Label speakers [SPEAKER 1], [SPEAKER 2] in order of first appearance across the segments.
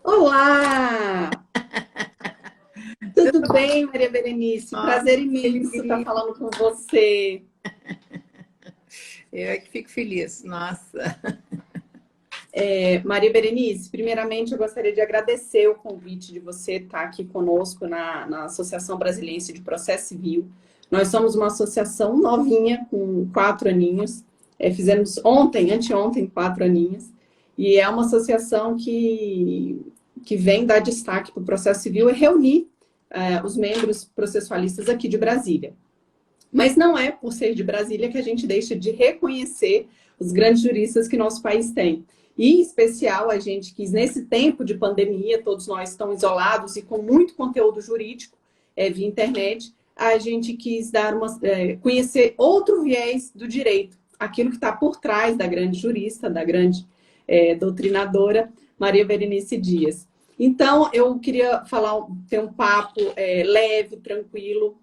[SPEAKER 1] Olá! Tudo bem, Maria Berenice?
[SPEAKER 2] Nossa,
[SPEAKER 1] Prazer imenso estar falando com você.
[SPEAKER 2] eu é que fico feliz, nossa.
[SPEAKER 1] Maria Berenice, primeiramente eu gostaria de agradecer o convite de você estar aqui conosco na Associação Brasiliense de Processo Civil. Nós somos uma associação novinha, com 4 aninhos. Fizemos anteontem, 4 aninhos. E é uma associação que vem dar destaque para o processo civil e reunir os membros processualistas aqui de Brasília. Mas não é por ser de Brasília que a gente deixa de reconhecer os grandes juristas que nosso país tem. E, em especial, a gente quis, nesse tempo de pandemia, todos nós estamos isolados e com muito conteúdo jurídico via internet, a gente quis conhecer outro viés do direito, aquilo que está por trás da grande jurista, da grande doutrinadora Maria Berenice Dias. Então, eu queria ter um papo leve, tranquilo.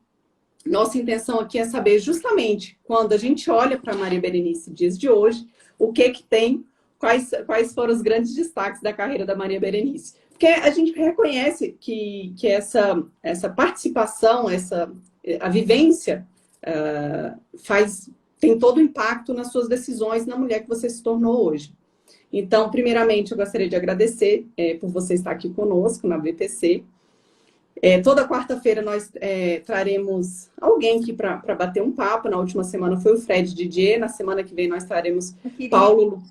[SPEAKER 1] Nossa intenção aqui é saber justamente, quando a gente olha para Maria Berenice Dias de hoje, o que tem, quais foram os grandes destaques da carreira da Maria Berenice. Porque a gente reconhece que essa participação, a vivência, tem todo o impacto nas suas decisões, na mulher que você se tornou hoje. Então, primeiramente, eu gostaria de agradecer por você estar aqui conosco na BPC. Toda quarta-feira nós traremos alguém aqui para bater um papo. Na última semana foi o Fred Didier, na semana que vem nós traremos Paulo.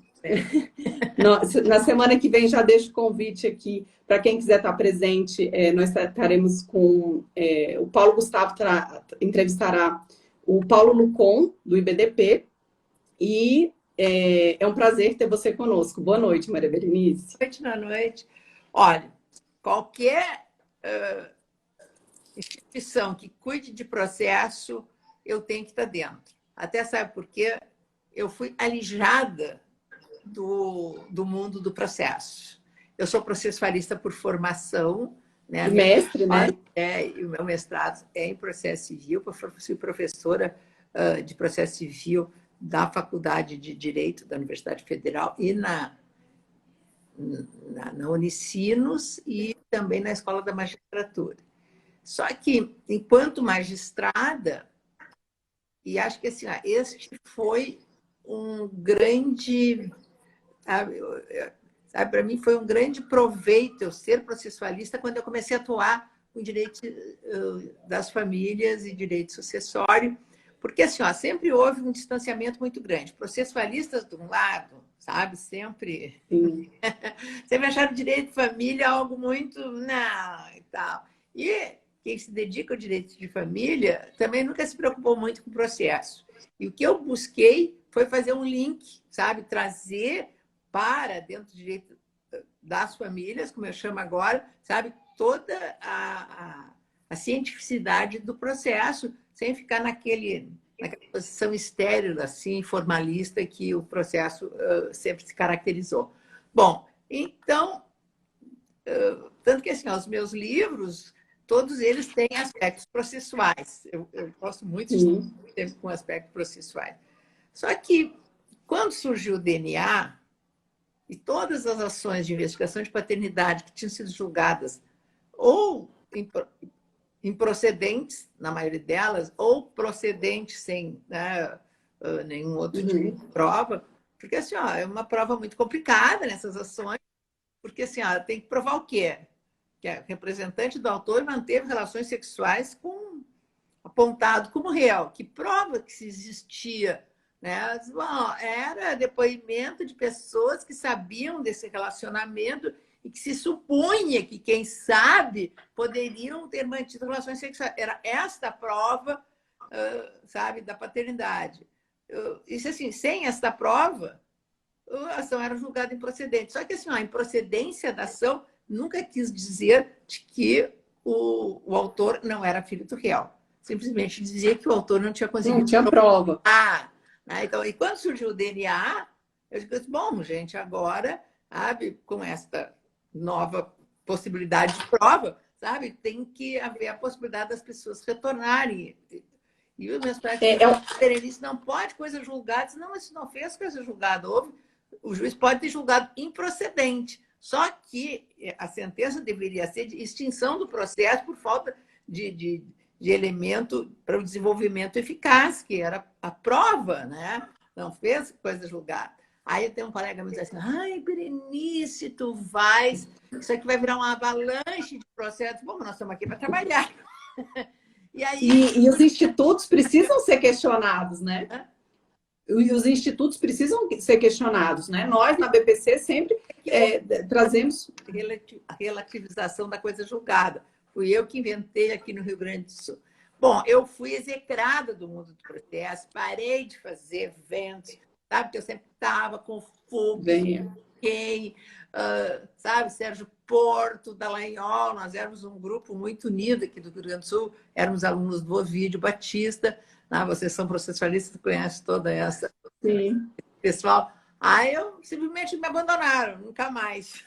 [SPEAKER 1] Na semana que vem já deixo o convite aqui para quem quiser estar presente. Nós estaremos com o Paulo Gustavo, entrevistará o Paulo Lucon, do IBDP, e é um prazer ter você conosco. Boa noite, Maria Berenice.
[SPEAKER 2] Boa noite. Olha, qualquer instituição que cuide de processo, eu tenho que estar dentro. Até sabe por quê? Eu fui alijada do mundo do processo. Eu sou processualista por formação, né?
[SPEAKER 1] Mestre, né?
[SPEAKER 2] E o meu mestrado é em processo civil. Eu fui professora de processo civil da Faculdade de Direito da Universidade Federal e na Unicinos e também na Escola da Magistratura. Só que, enquanto magistrada, e acho que assim, este foi um grande... Para mim foi um grande proveito eu ser processualista quando eu comecei a atuar com direito das famílias e direito sucessório, porque assim, sempre houve um distanciamento muito grande. Processualistas de um lado, sabe, sempre acharam direito de família algo muito não e tal. E quem se dedica ao direito de família também nunca se preocupou muito com o processo. E o que eu busquei foi fazer um link, sabe, trazer para dentro do direito das famílias, como eu chamo agora, sabe, toda a cientificidade do processo, sem ficar naquela posição estéril, assim, formalista, que o processo sempre se caracterizou. Bom, então, tanto que assim, os meus livros, todos eles têm aspectos processuais. Eu gosto muito de com aspectos processuais. Só que, quando surgiu o DNA, e todas as ações de investigação de paternidade que tinham sido julgadas ou improcedentes, na maioria delas, ou procedentes sem nenhum outro tipo de prova, porque assim, é uma prova muito complicada nessas ações, porque assim, tem que provar o quê? Que a representante do autor manteve relações sexuais apontado como real. Que prova que se existia? Né? Bom, era depoimento de pessoas que sabiam desse relacionamento e que se supunha que, quem sabe, poderiam ter mantido relações sexuais. Era esta a prova, sabe, da paternidade. Isso assim, sem esta prova, a ação era julgada improcedente. Só que assim, a improcedência da ação nunca quis dizer de que o autor não era filho do réu. Simplesmente dizia que o autor não tinha conseguido...
[SPEAKER 1] Não tinha prova.
[SPEAKER 2] Então, e quando surgiu o DNA, eu disse, bom, gente, agora, sabe, com esta nova possibilidade de prova, sabe, tem que haver a possibilidade das pessoas retornarem. E os meus pais Berenice, não pode coisa julgada. Não, isso não fez coisa julgada. O juiz pode ter julgado improcedente, Só que a sentença deveria ser de extinção do processo por falta de elemento para o desenvolvimento eficaz, que era a prova, né? Não fez coisa julgada. Aí tem um colega me diz assim, ai, Berenice, tu vais, isso aqui vai virar uma avalanche de processos. Bom, nós estamos aqui para trabalhar.
[SPEAKER 1] E, aí... e os institutos precisam ser questionados, né? E os institutos precisam ser questionados, né? Nós, na BPC, sempre trazemos...
[SPEAKER 2] A relativização da coisa julgada. Fui eu que inventei aqui no Rio Grande do Sul. Bom, eu fui execrada do mundo do processo, parei de fazer eventos, sabe? Porque eu sempre estava com fogo, quem, sabe? Sérgio Porto, Dallagnol, nós éramos um grupo muito unido aqui do Rio Grande do Sul, éramos alunos do Ovídio Batista, né? Vocês são processualistas, conhecem toda essa pessoal. Aí eu simplesmente me abandonaram, nunca mais.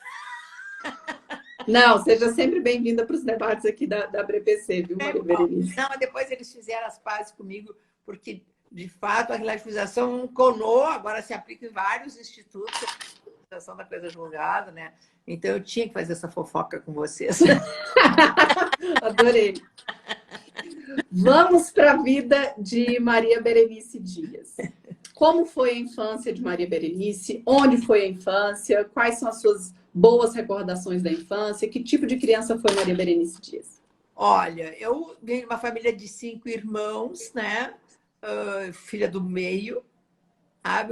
[SPEAKER 1] Não, seja sempre bem-vinda para os debates aqui da BPC, viu, Maria Berenice?
[SPEAKER 2] Não, mas depois eles fizeram as pazes comigo, porque, de fato, a relativização conou, agora se aplica em vários institutos, a relativização da coisa julgada, né? Então, eu tinha que fazer essa fofoca com vocês.
[SPEAKER 1] Adorei. Vamos para a vida de Maria Berenice Dias. Como foi a infância de Maria Berenice? Onde foi a infância? Quais são as suas boas recordações da infância? Que tipo de criança foi Maria Berenice Dias?
[SPEAKER 2] Olha, eu venho de uma família de 5 irmãos, né? Filha do meio.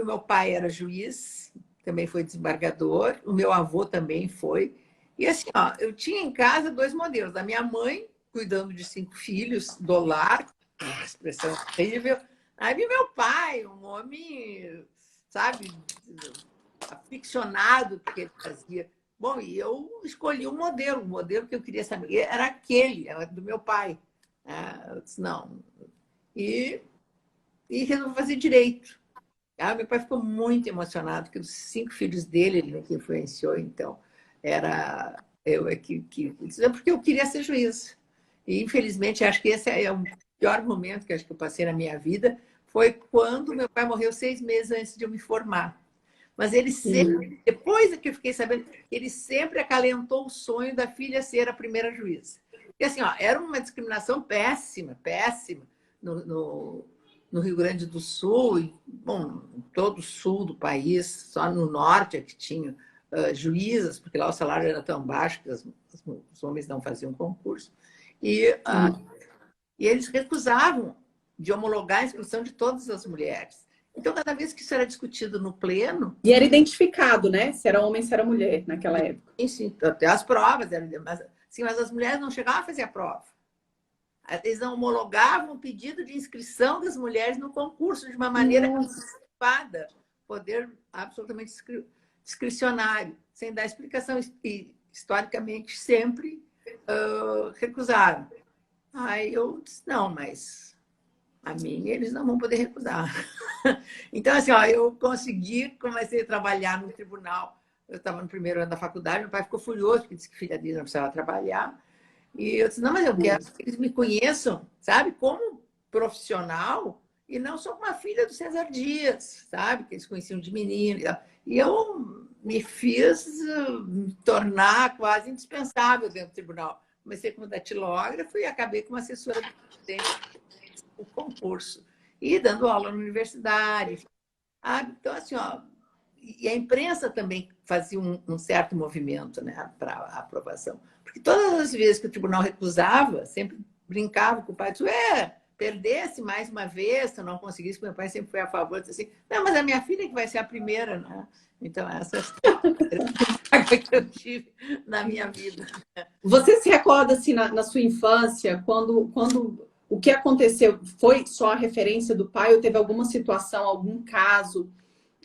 [SPEAKER 2] O meu pai era juiz, também foi desembargador. O meu avô também foi. E assim, ó, eu tinha em casa 2 modelos. Da minha mãe, cuidando de 5 filhos, do lar, expressão terrível. Aí meu pai, um homem, sabe, aficionado porque ele fazia. Bom, e eu escolhi o modelo que eu queria saber era aquele, era do meu pai. Eu disse, não. E resolvi fazer direito. Meu pai ficou muito emocionado, porque os 5 filhos dele, ele que influenciou, então, era eu porque eu queria ser juiz. E, infelizmente, acho que esse é o pior momento que acho que eu passei na minha vida, foi quando meu pai morreu 6 meses antes de eu me formar. Mas ele sempre, depois que eu fiquei sabendo, ele sempre acalentou o sonho da filha ser a primeira juíza. E assim, ó, era uma discriminação péssima, péssima, no Rio Grande do Sul, e, bom, em todo o sul do país, só no norte é que tinha juízas, porque lá o salário era tão baixo que os homens não faziam concurso. E eles recusavam de homologar a inscrição de todas as mulheres. Então, cada vez que isso era discutido no pleno...
[SPEAKER 1] E era identificado, né? Se era homem, se era mulher, naquela época.
[SPEAKER 2] Sim, até as provas. Mas as mulheres não chegavam a fazer a prova. Eles não homologavam o pedido de inscrição das mulheres no concurso de uma maneira antecipada, poder absolutamente discricionário, sem dar explicação. E, historicamente, sempre recusaram. Aí eu disse, não, mas a mim eles não vão poder recusar. Então, assim, ó, eu comecei a trabalhar no tribunal. Eu estava no primeiro ano da faculdade, meu pai ficou furioso, porque disse que filha dele não precisava trabalhar. E eu disse, não, mas eu quero que eles me conheçam, sabe, como profissional, e não só como uma filha do César Dias, sabe, que eles conheciam de menino. E eu me fiz me tornar quase indispensável dentro do tribunal. Comecei como datilógrafo e acabei como assessora do presidente do concurso. E dando aula na universidade. Então, assim, ó, e a imprensa também fazia um certo movimento, né, para a aprovação. Porque todas as vezes que o tribunal recusava, sempre brincava com o pai, disse, perdesse mais uma vez, se eu não conseguisse, meu pai sempre foi a favor, disse assim, não, mas a minha filha que vai ser a primeira, né? Então, essa é a que eu tive na minha vida.
[SPEAKER 1] Você se recorda, assim, na sua infância, quando o que aconteceu foi só a referência do pai ou teve alguma situação, algum caso,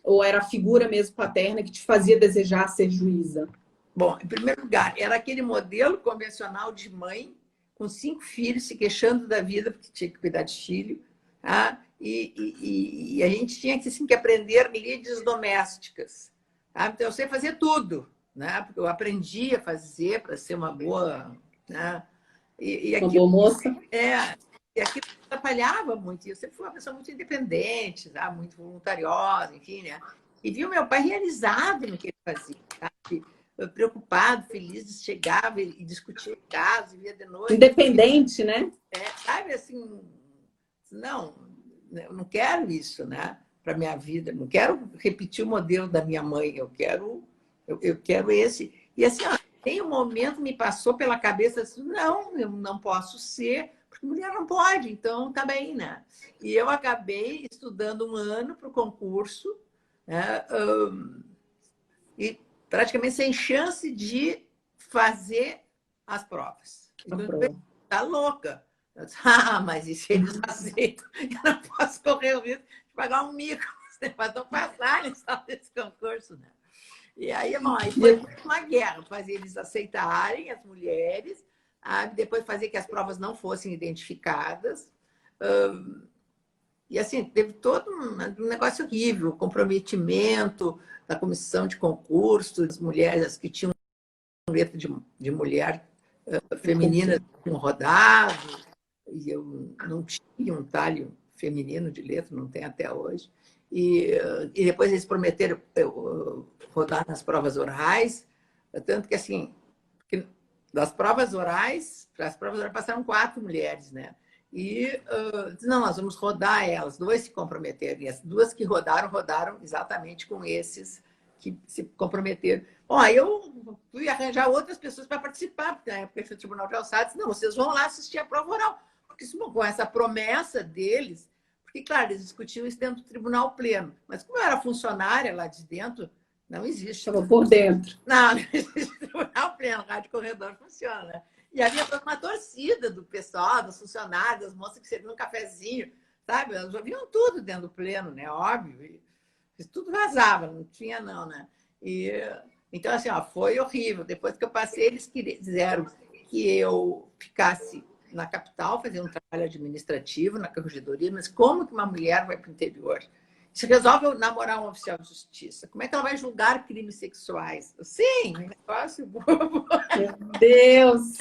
[SPEAKER 1] ou era a figura mesmo paterna que te fazia desejar ser juíza?
[SPEAKER 2] Bom, em primeiro lugar, era aquele modelo convencional de mãe com 5 filhos se queixando da vida porque tinha que cuidar de filho. Tá? E a gente tinha que, assim, que aprender lides domésticas. Tá? Então, eu sei fazer tudo, né? Porque eu aprendi a fazer para ser uma boa... Né?
[SPEAKER 1] Uma boa moça.
[SPEAKER 2] E aquilo atrapalhava muito. Eu sempre fui uma pessoa muito independente, tá? Muito voluntariosa, enfim, né? E vi o meu pai realizado no que ele fazia. Tá? preocupado, feliz, chegava e discutia o caso, via de noite.
[SPEAKER 1] Independente, né?
[SPEAKER 2] Sabe, assim, não, eu não quero isso, né, para minha vida, não quero repetir o modelo da minha mãe, eu quero esse. E assim, ó, tem um momento me passou pela cabeça assim, não, eu não posso ser, porque mulher não pode, então tá bem, né? E eu acabei estudando um ano para o concurso, né, e praticamente sem chance de fazer as provas. Tá louca. Eu disse, mas e se eles aceitam? Eu não posso correr o risco de pagar um mico. Mas não passarem só desse concurso, né? E aí, bom, aí foi uma guerra, fazer eles aceitarem, as mulheres, depois fazer que as provas não fossem identificadas. E assim, teve todo um negócio horrível, comprometimento da comissão de concurso, das mulheres que tinham letra de mulher feminina tinham rodado, e eu não tinha um talho feminino de letra, não tem até hoje. E depois eles prometeram rodar nas provas orais, tanto que, assim, das provas orais, para as provas orais passaram 4 mulheres, né? E não, nós vamos rodar elas. 2 se comprometeram, e as 2 que rodaram exatamente com esses que se comprometeram. Bom, aí eu fui arranjar outras pessoas para participar, porque na época o Tribunal de Alçada disse, não, vocês vão lá assistir a prova oral. Porque com essa promessa deles, porque, claro, eles discutiam isso dentro do tribunal pleno, mas como eu era funcionária lá de dentro, não existe.
[SPEAKER 1] Estava por dentro.
[SPEAKER 2] Não existe tribunal pleno, rádio corredor funciona, né? E havia toda uma torcida do pessoal, dos funcionários, das moças que serviam um cafezinho, sabe? Elas ouviam tudo dentro do pleno, né? Óbvio. E tudo vazava, não tinha não, né? E, então, assim, ó, foi horrível. Depois que eu passei, eles quiseram que eu ficasse na capital, fazendo um trabalho administrativo na corregedoria, mas como que uma mulher vai para o interior? Se resolve namorar um oficial de justiça, como é que ela vai julgar crimes sexuais? Sim, um negócio bobo.
[SPEAKER 1] Meu Deus!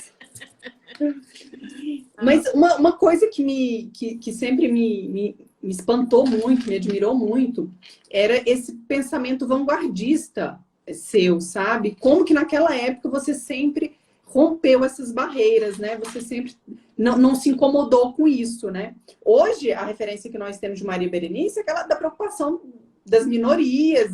[SPEAKER 1] Mas uma coisa que sempre me espantou muito, me admirou muito, era esse pensamento vanguardista seu, sabe? Como que naquela época você sempre rompeu essas barreiras, né? Você sempre não se incomodou com isso, né? Hoje, a referência que nós temos de Maria Berenice é aquela da preocupação das minorias,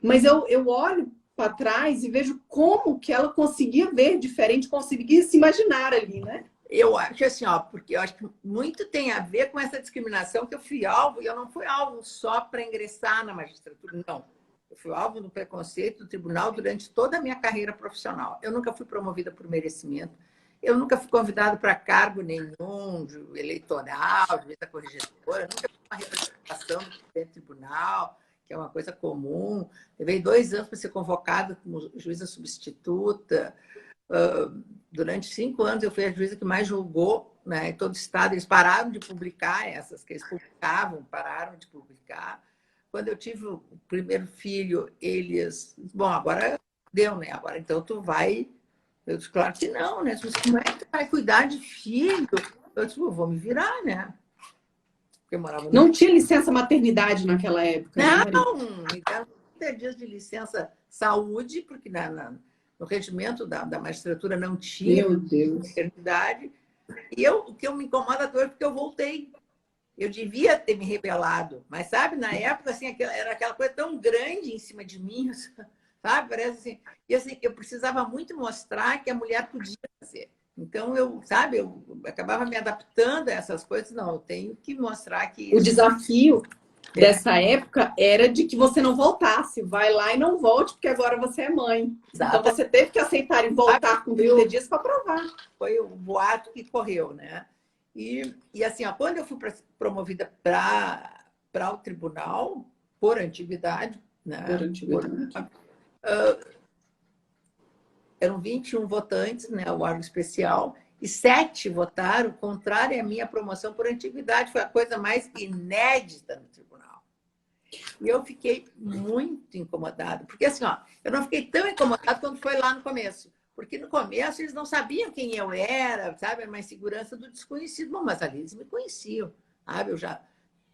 [SPEAKER 1] mas eu olho para trás e vejo como que ela conseguia ver diferente, conseguia se imaginar ali, né?
[SPEAKER 2] Eu acho assim, ó, porque eu acho que muito tem a ver com essa discriminação que eu fui alvo, e eu não fui alvo só para ingressar na magistratura, não. Eu fui alvo do preconceito do tribunal durante toda a minha carreira profissional. Eu nunca fui promovida por merecimento, eu nunca fui convidada para cargo nenhum, de eleitoral, de corregedora, nunca fui uma representação do tribunal, que é uma coisa comum. Levei 2 anos para ser convocada como juíza substituta. Durante 5 anos eu fui a juíza que mais julgou, né, em todo o estado. Eles pararam de publicar essas que eles publicavam, pararam de publicar. Quando eu tive o primeiro filho, eles... Bom, agora deu, né? Agora então tu vai... Eu disse, claro que não, né? Mas como é que tu vai cuidar de filho? Eu disse, vou me virar, né? Porque eu morava no...
[SPEAKER 1] Não tinha licença maternidade naquela época, né,
[SPEAKER 2] Não, me deram 30 dias de licença saúde, porque no regimento da magistratura não tinha
[SPEAKER 1] Meu Deus.
[SPEAKER 2] maternidade. E o que eu me incomoda é porque eu voltei. Eu devia ter me rebelado, mas, sabe, na época, assim, era aquela coisa tão grande em cima de mim, sabe? Parece assim. E assim, eu precisava muito mostrar que a mulher podia fazer. Então, eu acabava me adaptando a essas coisas. Não, eu tenho que mostrar que
[SPEAKER 1] O
[SPEAKER 2] isso...
[SPEAKER 1] desafio dessa época era de que você não voltasse. Vai lá e não volte, porque agora você é mãe. Então, você teve que aceitar e voltar com 30 dias para provar.
[SPEAKER 2] Foi o boato que correu, né? E assim, ó, quando eu fui promovida para o tribunal, por antiguidade, né?
[SPEAKER 1] Por antiguidade.
[SPEAKER 2] Eram 21 votantes, né? O órgão especial, e 7 votaram contrário à minha promoção por antiguidade. Foi a coisa mais inédita no tribunal. E eu fiquei muito incomodada, porque assim, ó, eu não fiquei tão incomodada quando foi lá no começo. Porque no começo eles não sabiam quem eu era, sabe? Era uma insegurança do desconhecido. Bom, mas ali eles me conheciam, sabe? Eu já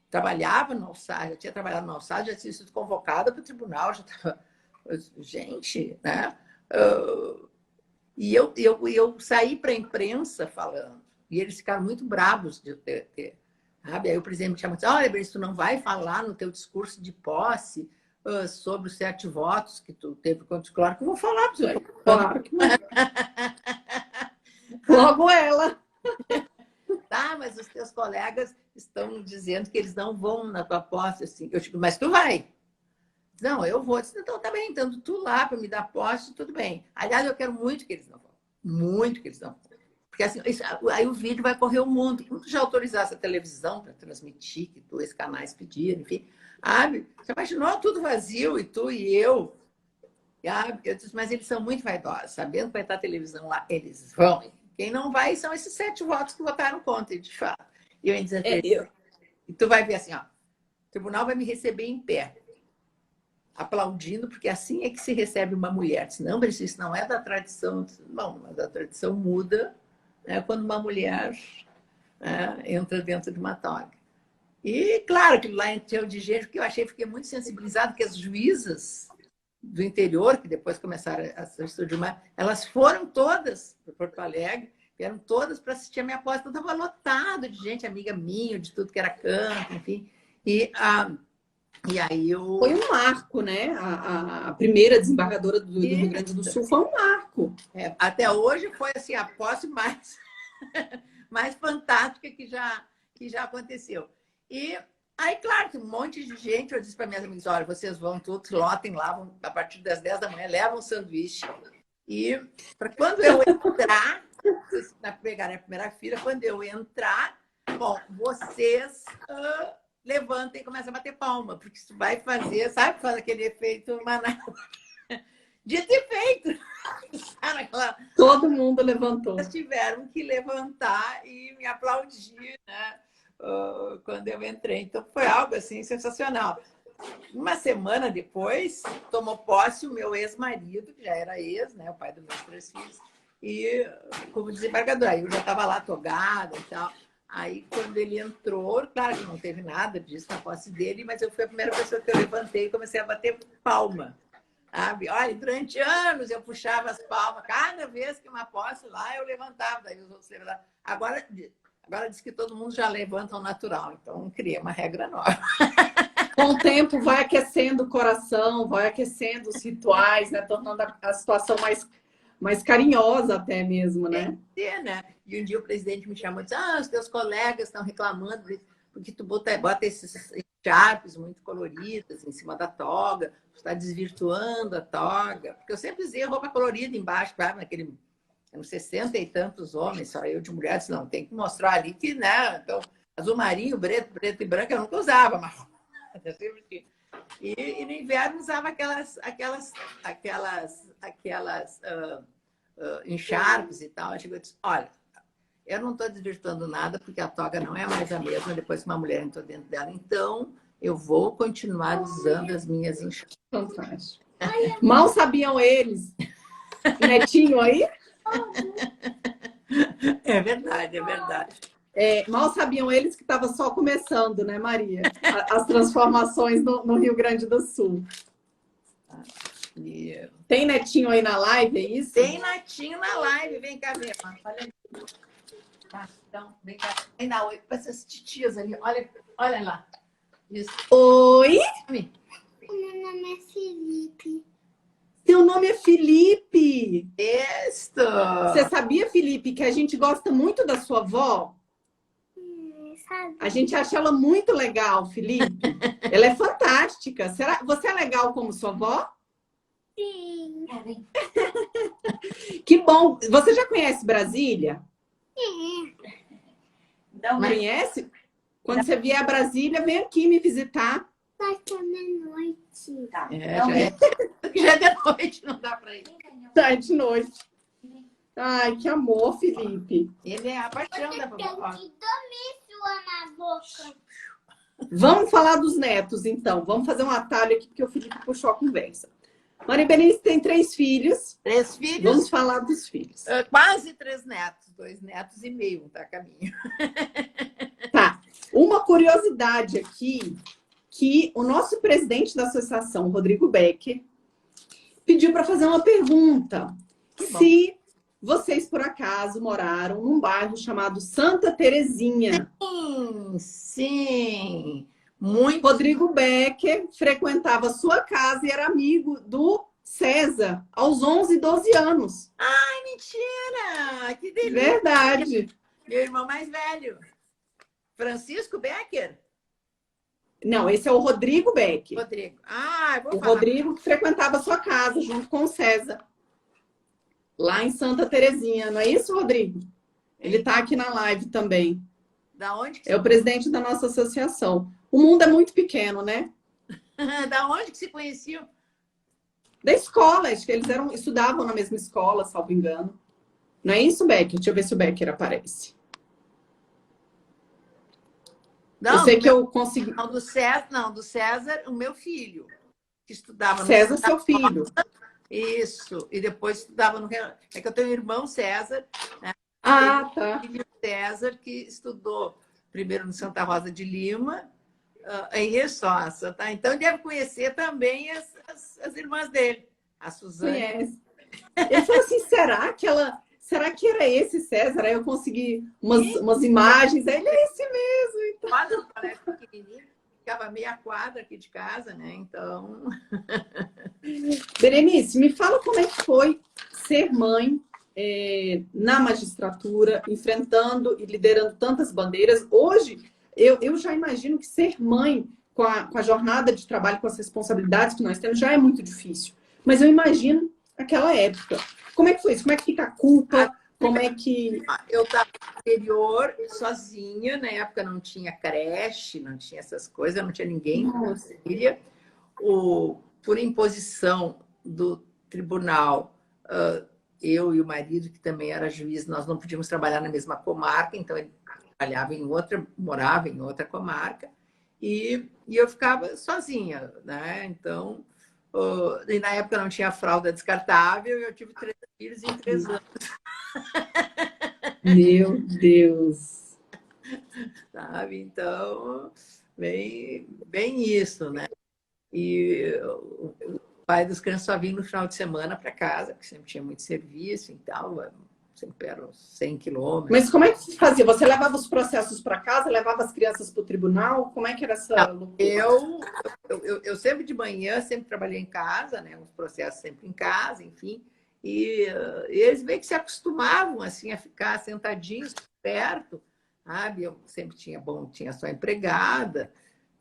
[SPEAKER 2] trabalhava no Alçade, já tinha trabalhado no Alçade, já tinha sido convocada para o tribunal, já estava... Gente, né? E eu saí para a imprensa falando. E eles ficaram muito bravos de ter, sabe? Aí o presidente me chamou e disse, olha, Beatriz, tu não vai falar no teu discurso de posse sobre os 7 votos que tu teve contra. Claro que eu vou falar.
[SPEAKER 1] Claro que não. Logo ela.
[SPEAKER 2] Tá, mas os teus colegas estão dizendo que eles não vão na tua posse. Assim. Eu digo, mas tu vai? Não, eu vou. Eu disse, então tá bem, então tu lá para me dar posse, tudo bem. Aliás, eu quero muito que eles não vão. Muito que eles não vão. Porque assim, aí o vídeo vai correr o mundo. Quando tu já autorizasse a televisão para transmitir, que 2 canais pediram, enfim, sabe? Você imaginou tudo vazio, e tu e eu. Sabe? Eu disse, mas eles são muito vaidosos, sabendo que vai estar a televisão lá, eles vão. Quem não vai são esses 7 votos que votaram contra, de fato. E eu ia dizer, e tu vai ver assim, ó, o tribunal vai me receber em pé, aplaudindo, porque assim é que se recebe uma mulher. Disse, não, isso não é da tradição. Disse, bom, mas a tradição muda, né, quando uma mulher, né, entra dentro de uma toga. E, claro, que lá entrou de gente, que eu fiquei muito sensibilizada, que as juízas do interior, que depois começaram a se estudar, elas foram todas para Porto Alegre, vieram todas para assistir a minha posse. Então, estava lotado de gente, amiga minha, de tudo que era canto, enfim. E aí eu...
[SPEAKER 1] Foi um marco, né? A primeira desembargadora do Rio Grande do Sul foi um marco.
[SPEAKER 2] Até hoje foi assim, a posse mais, mais fantástica que já aconteceu. E aí, claro, que um monte de gente, eu disse para minhas amigas, olha, vocês vão todos, lotem lá, vão, a partir das 10 da manhã, levam um sanduíche. E para quando eu entrar, pegar a primeira fila, quando eu entrar, bom, vocês levantem e começam a bater palma, porque isso vai fazer, sabe, faz aquele efeito manada. Dito e feito.
[SPEAKER 1] Todo mundo levantou.
[SPEAKER 2] Eles tiveram que levantar e me aplaudir, né? Quando eu entrei. Então, foi algo assim sensacional. Uma semana depois, tomou posse o meu ex-marido, que já era ex, né, o pai dos meus 3 filhos, e como desembargador. Aí eu já estava lá togada e tal. Aí, quando ele entrou, claro que não teve nada disso na posse dele, mas eu fui a primeira pessoa que eu levantei e comecei a bater palma. Sabe? Olha, durante anos eu puxava as palmas, cada vez que uma posse lá eu levantava, daí os outros levantavam. Agora diz que todo mundo já levanta ao natural, então criei uma regra nova.
[SPEAKER 1] Com o tempo vai aquecendo o coração, vai aquecendo os rituais, né? Tornando a situação mais carinhosa até mesmo, né?
[SPEAKER 2] Né? E um dia o presidente me chamou e disse, os teus colegas estão reclamando porque tu bota esses charpes muito coloridas em cima da toga, tu está desvirtuando a toga. Porque eu sempre dizia roupa colorida embaixo, claro, naquele... uns 60 e tantos homens, só eu de mulheres, não, tem que mostrar ali que, né? Então, azul marinho, preto e branco, eu nunca usava, mas eu sempre tinha. E no inverno usava aquelas encharpes e tal. Eu disse, olha, eu não estou desvirtuando nada, porque a toga não é mais a mesma depois que uma mulher entrou dentro dela. Então, eu vou continuar usando as minhas encharpes.
[SPEAKER 1] Fantástico. Mal sabiam eles. Netinho aí?
[SPEAKER 2] É verdade, é verdade.
[SPEAKER 1] Mal sabiam eles que estava só começando, né, Maria? As transformações no Rio Grande do Sul. Tem netinho aí na live, é isso?
[SPEAKER 2] Tem netinho na live, vem cá ver. Olha, então, vem cá. Vem dar oi para essas titias ali, olha lá. Isso.
[SPEAKER 1] Oi?
[SPEAKER 3] Meu nome é Felipe.
[SPEAKER 1] Seu nome é Felipe.
[SPEAKER 2] Isso!
[SPEAKER 1] Você sabia, Felipe, que a gente gosta muito da sua avó?
[SPEAKER 3] Sabe?
[SPEAKER 1] A gente acha ela muito legal, Felipe. Ela é fantástica. Você é legal como sua avó?
[SPEAKER 3] Sim.
[SPEAKER 1] Que bom. Você já conhece Brasília?
[SPEAKER 2] Então,
[SPEAKER 1] Conhece? Quando você vier a Brasília, vem aqui me visitar.
[SPEAKER 3] Vai ser meia-noite.
[SPEAKER 2] Tá. Já é de noite, não dá para ir.
[SPEAKER 1] Tá, de noite. Ai, que amor, Felipe.
[SPEAKER 2] Ele é a paixão da
[SPEAKER 3] Tem
[SPEAKER 2] vovó.
[SPEAKER 3] que dormir sua na boca.
[SPEAKER 1] Vamos falar dos netos, então. Vamos fazer um atalho aqui, porque o Felipe puxou a conversa. Maria Berenice tem 3 filhos.
[SPEAKER 2] 3 filhos.
[SPEAKER 1] Vamos falar dos filhos.
[SPEAKER 2] Quase 3 netos. 2 netos e meio, tá a caminho.
[SPEAKER 1] Tá. Uma curiosidade aqui, que o nosso presidente da associação, Rodrigo Becker, pediu para fazer uma pergunta.
[SPEAKER 2] Que bom.
[SPEAKER 1] Se vocês, por acaso, moraram num bairro chamado Santa Terezinha.
[SPEAKER 2] Sim. Muito.
[SPEAKER 1] Rodrigo Becker frequentava sua casa e era amigo do César aos 11, 12 anos.
[SPEAKER 2] Ai, mentira! Que delícia!
[SPEAKER 1] Verdade.
[SPEAKER 2] Meu irmão mais velho. Francisco Becker?
[SPEAKER 1] Não, esse é o Rodrigo Becker.
[SPEAKER 2] Rodrigo. Ah, eu vou
[SPEAKER 1] O
[SPEAKER 2] falar.
[SPEAKER 1] Rodrigo que frequentava sua casa junto com o César. Lá em Santa Terezinha. Não é isso, Rodrigo? Ele está aqui na live também.
[SPEAKER 2] Da onde que
[SPEAKER 1] É o presidente da nossa associação. O mundo é muito pequeno, né?
[SPEAKER 2] Da onde que se conheciam?
[SPEAKER 1] Da escola, acho que eles estudavam na mesma escola, salvo engano. Não é isso, Becker? Deixa eu ver se o Becker aparece.
[SPEAKER 2] Não,
[SPEAKER 1] eu sei que eu consegui.
[SPEAKER 2] Não, do César, o meu filho, que estudava
[SPEAKER 1] César, seu filho.
[SPEAKER 2] Isso, e depois estudava no... É que eu tenho um irmão, César, né?
[SPEAKER 1] Ah, tá.
[SPEAKER 2] Filho César, que estudou primeiro no Santa Rosa de Lima, em Ressonça, tá? Então, deve conhecer também as irmãs dele, a Suzane.
[SPEAKER 1] Conhece. Ele falou assim, será que era esse César? Aí eu consegui umas imagens, aí ele é esse mesmo. Então.
[SPEAKER 2] Quadro, parece pequenininho, ficava meia quadra aqui de casa, né? Então...
[SPEAKER 1] Berenice, me fala como é que foi ser mãe na magistratura, enfrentando e liderando tantas bandeiras. Hoje, eu já imagino que ser mãe com a jornada de trabalho, com as responsabilidades que nós temos, já é muito difícil. Mas eu imagino aquela época. Como é que foi isso? Como é que fica a culpa? Como é que...
[SPEAKER 2] Eu estava no interior, sozinha. Na época não tinha creche, não tinha essas coisas, não tinha ninguém. Por imposição do tribunal, eu e o marido, que também era juiz, nós não podíamos trabalhar na mesma comarca, então ele trabalhava em outra, morava em outra comarca, e eu ficava sozinha, né? Então, e na época não tinha fralda descartável, e eu tive 3 filhos em 3 anos.
[SPEAKER 1] Meu Deus!
[SPEAKER 2] Sabe? Então, bem isso, né? E o pai dos crianças só vinha no final de semana para casa, porque sempre tinha muito serviço e tal, sempre eram 100 quilômetros.
[SPEAKER 1] Mas como é que se fazia? Você levava os processos para casa, levava as crianças para o tribunal? Como é que era essa loucura?
[SPEAKER 2] Eu sempre de manhã, sempre trabalhei em casa, né? Os processos sempre em casa, enfim. E eles meio que se acostumavam assim, a ficar sentadinhos perto, sabe? Eu sempre tinha só empregada,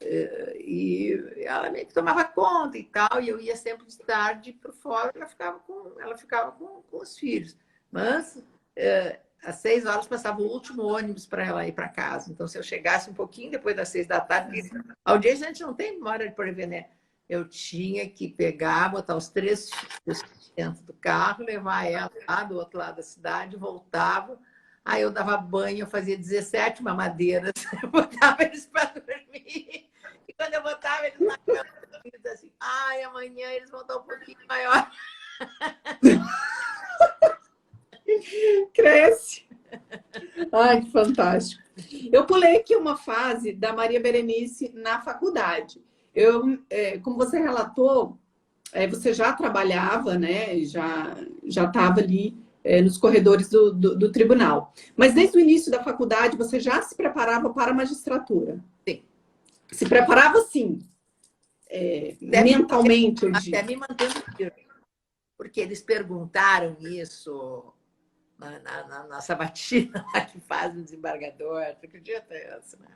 [SPEAKER 2] e ela meio que tomava conta e tal, e eu ia sempre de tarde por fora, ela ficava com os filhos. Mas às 6 horas passava o último ônibus para ela ir para casa. Então, se eu chegasse um pouquinho depois das 6 da tarde, porque a audiência a gente não tem memória de prever, né? Eu tinha que pegar, botar os 3 filhos dentro do carro, levar ela lá do outro lado da cidade, voltava. Aí eu dava banho, eu fazia 17 mamadeiras, eu botava eles para dormir. E quando eu botava eles na cama, eu dizia assim, ai, amanhã eles vão estar um pouquinho maior.
[SPEAKER 1] Cresce. Ai, que fantástico. Eu pulei aqui uma fase da Maria Berenice na faculdade. Como você relatou, você já trabalhava, né? Já estava ali nos corredores do tribunal. Mas desde o início da faculdade, você já se preparava para a magistratura?
[SPEAKER 2] Sim.
[SPEAKER 1] Se preparava, sim. Mentalmente, eu digo.
[SPEAKER 2] Até me mantendo firme. Porque eles perguntaram isso na sabatina que faz o desembargador. Tu acredita isso, né?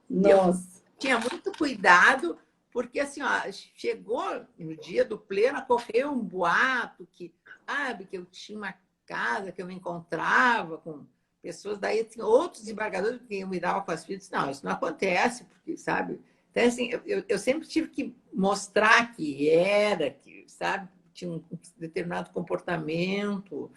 [SPEAKER 1] Nossa.
[SPEAKER 2] Eu tinha muito cuidado, porque assim, ó, chegou no dia do pleno, correu um boato que, sabe, que eu tinha uma casa, que eu me encontrava com pessoas, daí tinha outros desembargadores que eu me dava com as filhas. Não, isso não acontece, porque, sabe? Então, assim, eu sempre tive que mostrar que sabe, tinha um determinado comportamento.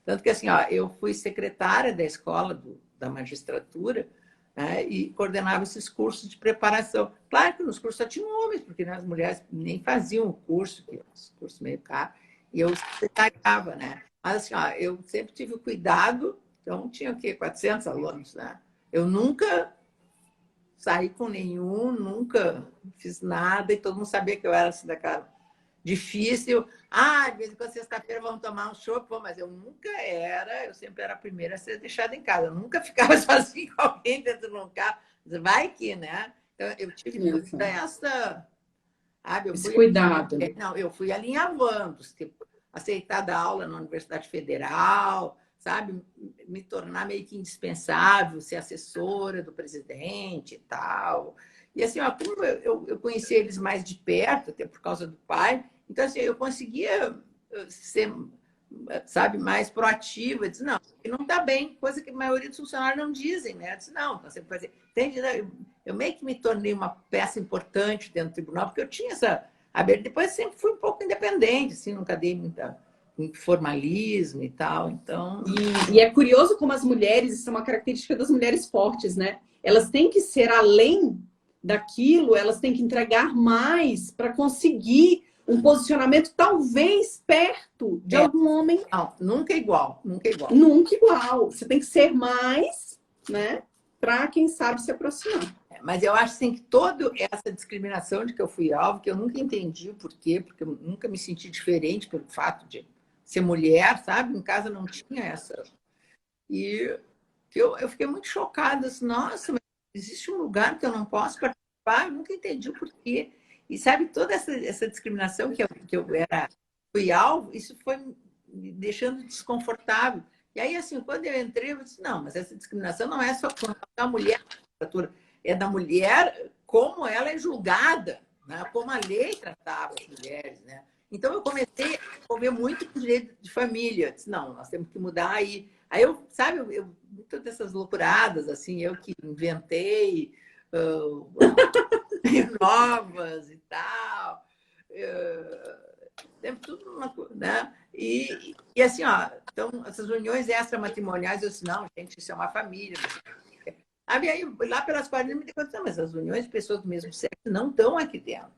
[SPEAKER 2] Tanto que, assim, ó, eu fui secretária da escola da magistratura, né, e coordenava esses cursos de preparação. Claro que nos cursos só tinham homens, porque as mulheres nem faziam o curso, que é um curso meio caro, e eu secretariava, né? Mas, assim, ó, eu sempre tive o cuidado, então tinha o quê? 400 alunos, né? Eu nunca saí com nenhum, nunca fiz nada, e todo mundo sabia que eu era assim daquela difícil. De vez em quando, sexta-feira, vamos tomar um chopp, mas eu sempre era a primeira a ser deixada em casa. Eu nunca ficava sozinha com alguém dentro de um carro. Vai que, né? Então, eu tive toda essa...
[SPEAKER 1] Esse cuidado.
[SPEAKER 2] Não, eu fui alinhavando, tipo, aceitar dar aula na Universidade Federal, sabe? Me tornar meio que indispensável, ser assessora do presidente e tal. E assim, ó, como eu conheci eles mais de perto, até por causa do pai, então assim, eu conseguia ser, sabe, mais proativa. Eu disse, não, não está bem, coisa que a maioria dos funcionários não dizem, né? Eu disse, não, você pode fazer. Entende? Eu meio que me tornei uma peça importante dentro do tribunal, porque eu tinha essa abertura. Depois sempre fui um pouco independente, assim, nunca dei muito formalismo e tal, então...
[SPEAKER 1] E é curioso como as mulheres, isso é uma característica das mulheres fortes, né? Elas têm que ser além daquilo, elas têm que entregar mais para conseguir um posicionamento talvez perto de algum homem.
[SPEAKER 2] Não, nunca igual, nunca igual.
[SPEAKER 1] Nunca igual. Você tem que ser mais, né? Para, quem sabe, se aproximar.
[SPEAKER 2] Mas eu acho assim, que toda essa discriminação de que eu fui alvo, que eu nunca entendi o porquê, porque eu nunca me senti diferente pelo fato de ser mulher, sabe? Em casa não tinha essa. E eu fiquei muito chocada. Assim, nossa, mas existe um lugar que eu não posso participar? Eu nunca entendi o porquê. E sabe, toda essa discriminação que eu fui alvo, isso foi me deixando desconfortável. E aí, assim, quando eu entrei, eu disse, não, mas essa discriminação não é só da mulher, é da mulher como ela é julgada, né? Como a lei tratava as mulheres, né? Então, eu comecei a envolver muito com o direito de família. Eu disse, não, nós temos que mudar aí. Aí, sabe, muitas dessas loucuradas, assim, eu que inventei novas e tal. Sempre tudo uma coisa, né? E assim, ó, então, essas uniões extramatrimoniais, eu disse, não, gente, isso é uma família. Aí, lá pelas 40, me dei conta, mas as uniões de pessoas do mesmo sexo não estão aqui dentro.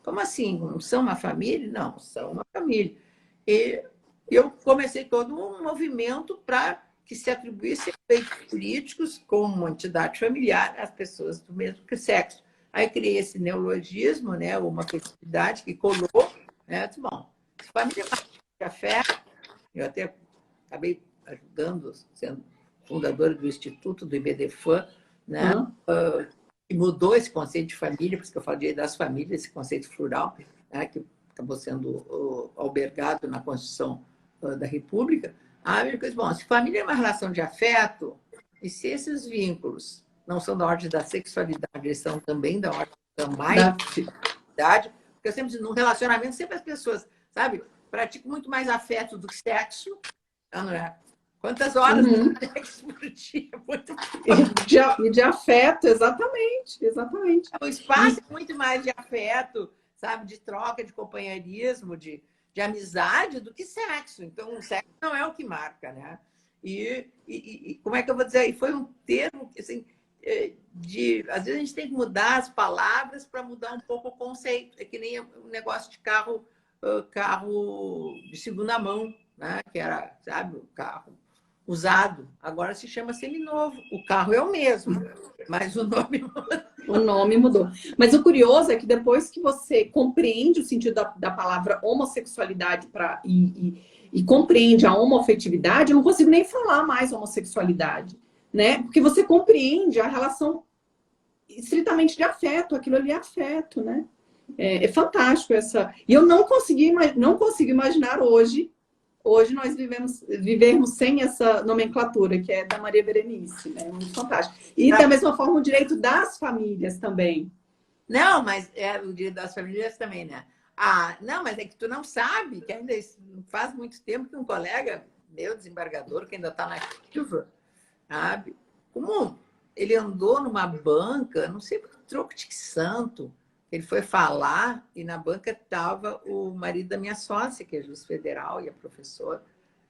[SPEAKER 2] Como assim? Não são uma família? Não, são uma família. E eu comecei todo um movimento para que se atribuísse efeitos políticos como uma entidade familiar às pessoas do mesmo sexo. Aí criei esse neologismo, né, uma festividade que colou, né, disse, bom, família de afeto, eu até acabei ajudando, sendo fundadora do Instituto do IBDFAN, né, que mudou esse conceito de família, por isso que eu falei das famílias, esse conceito plural, né, que acabou sendo albergado na Constituição da República. Bom, se família é uma relação de afeto, e se esses vínculos não são da ordem da sexualidade, eles são também da ordem da idade, porque eu sempre digo, num relacionamento, sempre as pessoas, sabe, praticam muito mais afeto do que sexo, não é? Quantas horas de sexo por dia? Muito
[SPEAKER 1] e de afeto, exatamente.
[SPEAKER 2] O espaço é muito mais de afeto, sabe, de troca, de companheirismo, de amizade do que sexo. Então, o sexo não é o que marca, né? E como é que eu vou dizer? E foi um termo, assim, às vezes a gente tem que mudar as palavras para mudar um pouco o conceito. É que nem o negócio de carro de segunda mão, né? Que era, sabe, o carro usado. Agora se chama seminovo. O carro é o mesmo, mas o nome mudou.
[SPEAKER 1] O nome mudou. Mas o curioso é que depois que você compreende o sentido da palavra homossexualidade e compreende a homoafetividade, eu não consigo nem falar mais homossexualidade, né? Porque você compreende a relação estritamente de afeto, aquilo ali é afeto, né? É fantástico essa... E eu não consigo imaginar hoje nós vivermos sem essa nomenclatura, que é da Maria Berenice, né? Muito fantástico. E da mesma forma o direito das famílias também.
[SPEAKER 2] Não, mas o direito das famílias também, né? Não, mas é que tu não sabe, que ainda faz muito tempo que um colega meu, desembargador, que ainda está na ativa, sabe? Como ele andou numa banca, não sei por troco de santo, ele foi falar e na banca estava o marido da minha sócia, que é juiz federal e é professor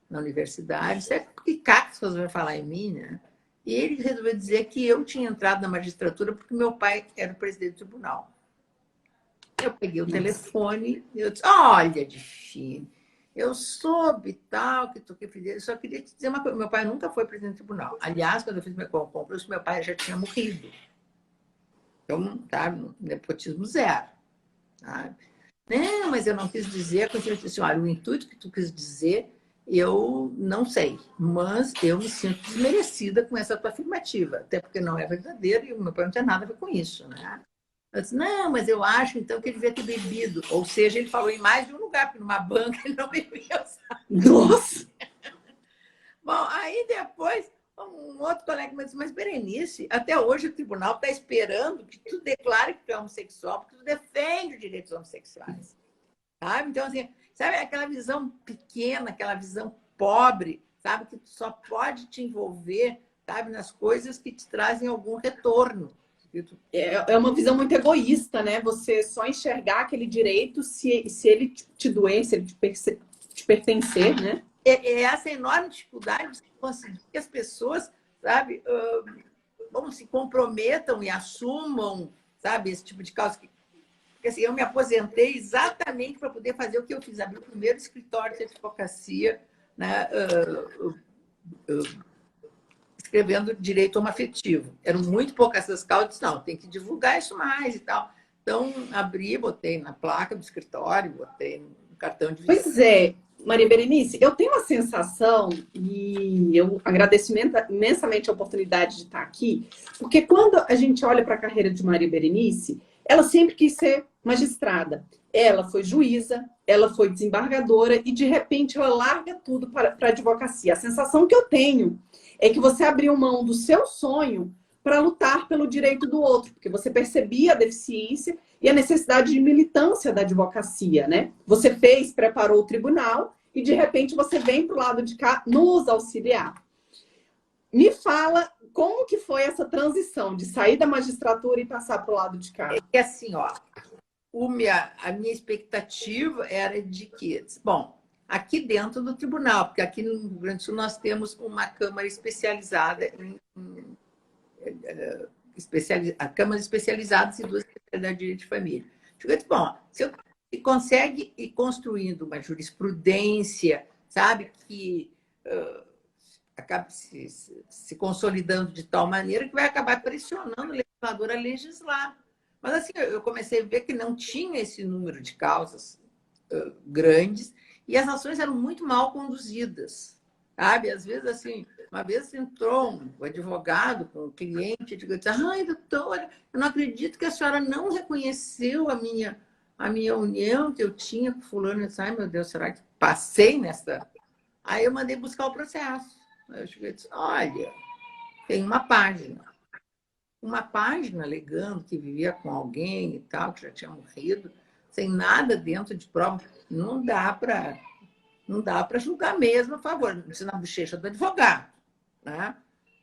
[SPEAKER 2] na universidade. Sabe por que Caxas vai falar em mim, né? E ele resolveu dizer que eu tinha entrado na magistratura porque meu pai era o presidente do tribunal. Eu peguei o telefone e eu disse, olha, Difine, eu soube tal, que tu que fiz. Eu só queria te dizer uma coisa, meu pai nunca foi presidente do tribunal. Aliás, quando eu fiz meu concurso, meu pai já tinha morrido. Então, tá, nepotismo zero. Tá? Não, mas eu não quis dizer. Eu disse assim, olha, o intuito que tu quis dizer, eu não sei, mas eu me sinto desmerecida com essa tua afirmativa, até porque não é verdadeiro e o meu pai não tem nada a ver com isso, né? Eu disse, não, mas eu acho então que ele devia ter bebido. Ou seja, ele falou em mais de um lugar, porque numa banca ele não bebeu, sabe?
[SPEAKER 1] Nossa!
[SPEAKER 2] Bom, aí depois, um outro colega me disse, mas Berenice, até hoje o tribunal está esperando que tu declare que tu é homossexual, porque tu defende os direitos homossexuais. Sabe? Então, assim, sabe aquela visão pequena, aquela visão pobre, sabe? Que tu só pode te envolver, sabe, nas coisas que te trazem algum retorno.
[SPEAKER 1] É uma visão muito egoísta, né? Você só enxergar aquele direito se ele te doer, se ele te pertencer, né?
[SPEAKER 2] É essa enorme dificuldade de conseguir que as pessoas, sabe, se comprometam e assumam, sabe, esse tipo de causa. Porque assim, eu me aposentei exatamente para poder fazer o que eu fiz, abrir o primeiro escritório de advocacia, né, escrevendo direito homoafetivo. Eram muito poucas essas causas, não, tem que divulgar isso mais e tal. Então, abri, botei na placa do escritório, botei no cartão de visita.
[SPEAKER 1] Pois é, Maria Berenice, eu tenho uma sensação, e eu agradeço imensamente a oportunidade de estar aqui, porque quando a gente olha para a carreira de Maria Berenice, ela sempre quis ser magistrada. Ela foi juíza, ela foi desembargadora e, de repente, ela larga tudo para a advocacia. A sensação que eu tenho é que você abriu mão do seu sonho para lutar pelo direito do outro, porque você percebia a deficiência e a necessidade de militância da advocacia, né? Você preparou o tribunal e, de repente, você vem para o lado de cá nos auxiliar. Me fala como que foi essa transição de sair da magistratura e passar para o lado de cá?
[SPEAKER 2] É assim, ó, a minha expectativa era de que, bom, aqui dentro do tribunal, porque aqui no Rio Grande do Sul nós temos uma câmara especializada a câmaras especializadas e duas especialidades de direito de família. Eu disse, bom, se eu consegue ir construindo uma jurisprudência, sabe, que acabe se consolidando de tal maneira que vai acabar pressionando o legislador a legislar. Mas assim, eu comecei a ver que não tinha esse número de causas grandes e as ações eram muito mal conduzidas, sabe? Às vezes, assim, uma vez entrou um advogado com um cliente e disse, ai, doutora, eu não acredito que a senhora não reconheceu a minha união que eu tinha com fulano. Eu disse, ai, meu Deus, será que passei nessa? Aí eu mandei buscar o processo. Aí eu cheguei e disse, olha, tem uma página alegando que vivia com alguém e tal, que já tinha morrido, sem nada dentro de prova. Não dá para julgar mesmo a favor, isso na bochecha do advogado, né?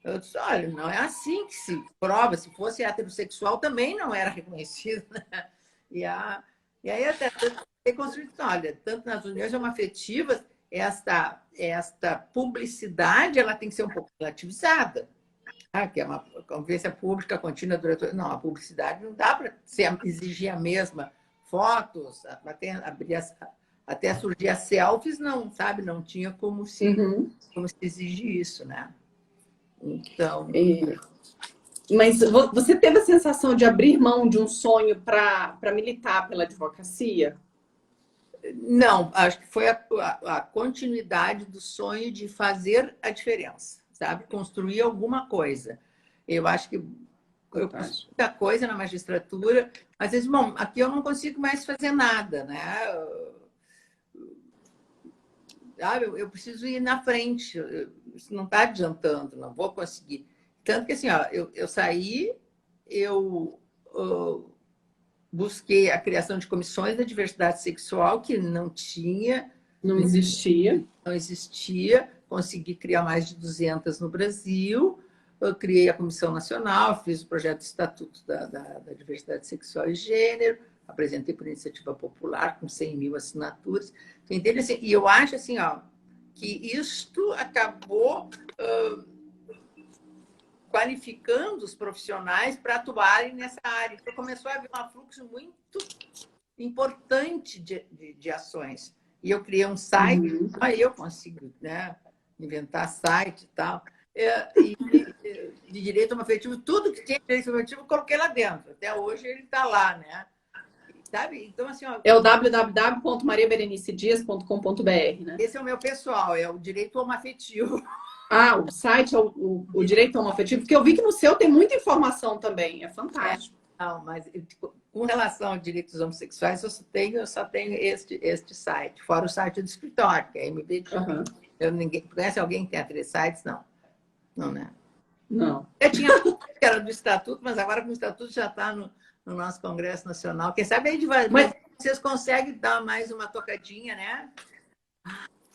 [SPEAKER 2] Eu disse, olha, não é assim que se prova. Se fosse heterossexual, também não era reconhecido, né? E aí até construído, olha, tanto nas uniões homoafetivas, esta publicidade ela tem que ser um pouco relativizada. Que é uma convivência pública contínua durante... Não, a publicidade não dá para exigir a mesma. Fotos, até surgir as selfies, não, sabe? Não tinha como se exigir isso, né? Então...
[SPEAKER 1] Mas você teve a sensação de abrir mão de um sonho para militar pela advocacia?
[SPEAKER 2] Não, acho que foi a continuidade do sonho de fazer a diferença, sabe? Construir alguma coisa. Eu acho que eu fiz muita coisa na magistratura, às vezes, bom, aqui eu não consigo mais fazer nada, né? Eu preciso ir na frente, isso não está adiantando, não vou conseguir. Tanto que, assim, ó, eu saí, eu busquei a criação de comissões da diversidade sexual, que não tinha.
[SPEAKER 1] Não existia.
[SPEAKER 2] Não existia. Consegui criar mais de 200 no Brasil. Eu criei a Comissão Nacional, fiz o projeto de Estatuto da Diversidade Sexual e Gênero, apresentei por iniciativa popular com 100 mil assinaturas. Entende? Assim, e eu acho assim, ó, que isto acabou qualificando os profissionais para atuarem nessa área. Então, começou a haver um fluxo muito importante de ações. E eu criei um site, aí eu consigo, né, inventar site e tal, de direito homoafetivo, tudo que tinha direito homoafetivo, eu coloquei lá dentro. Até hoje ele está lá, né? sabe? Então, assim, ó,
[SPEAKER 1] É o www.mariaberenicedias.com.br, né?
[SPEAKER 2] esse é o meu pessoal, é o direito homoafetivo.
[SPEAKER 1] Ah, o site é o Direito Homoafetivo, porque eu vi que no seu tem muita informação também. É fantástico.
[SPEAKER 2] Não, mas com relação aos direitos homossexuais, eu só tenho este site, fora o site do escritório, que é MBD.
[SPEAKER 1] Uhum.
[SPEAKER 2] Conhece alguém que tem 3 sites? Não. Não, né?
[SPEAKER 1] Não.
[SPEAKER 2] Eu tinha tudo que era do Estatuto, mas agora com o Estatuto já está no nosso Congresso Nacional. Quem sabe aí vocês conseguem dar mais uma tocadinha, né?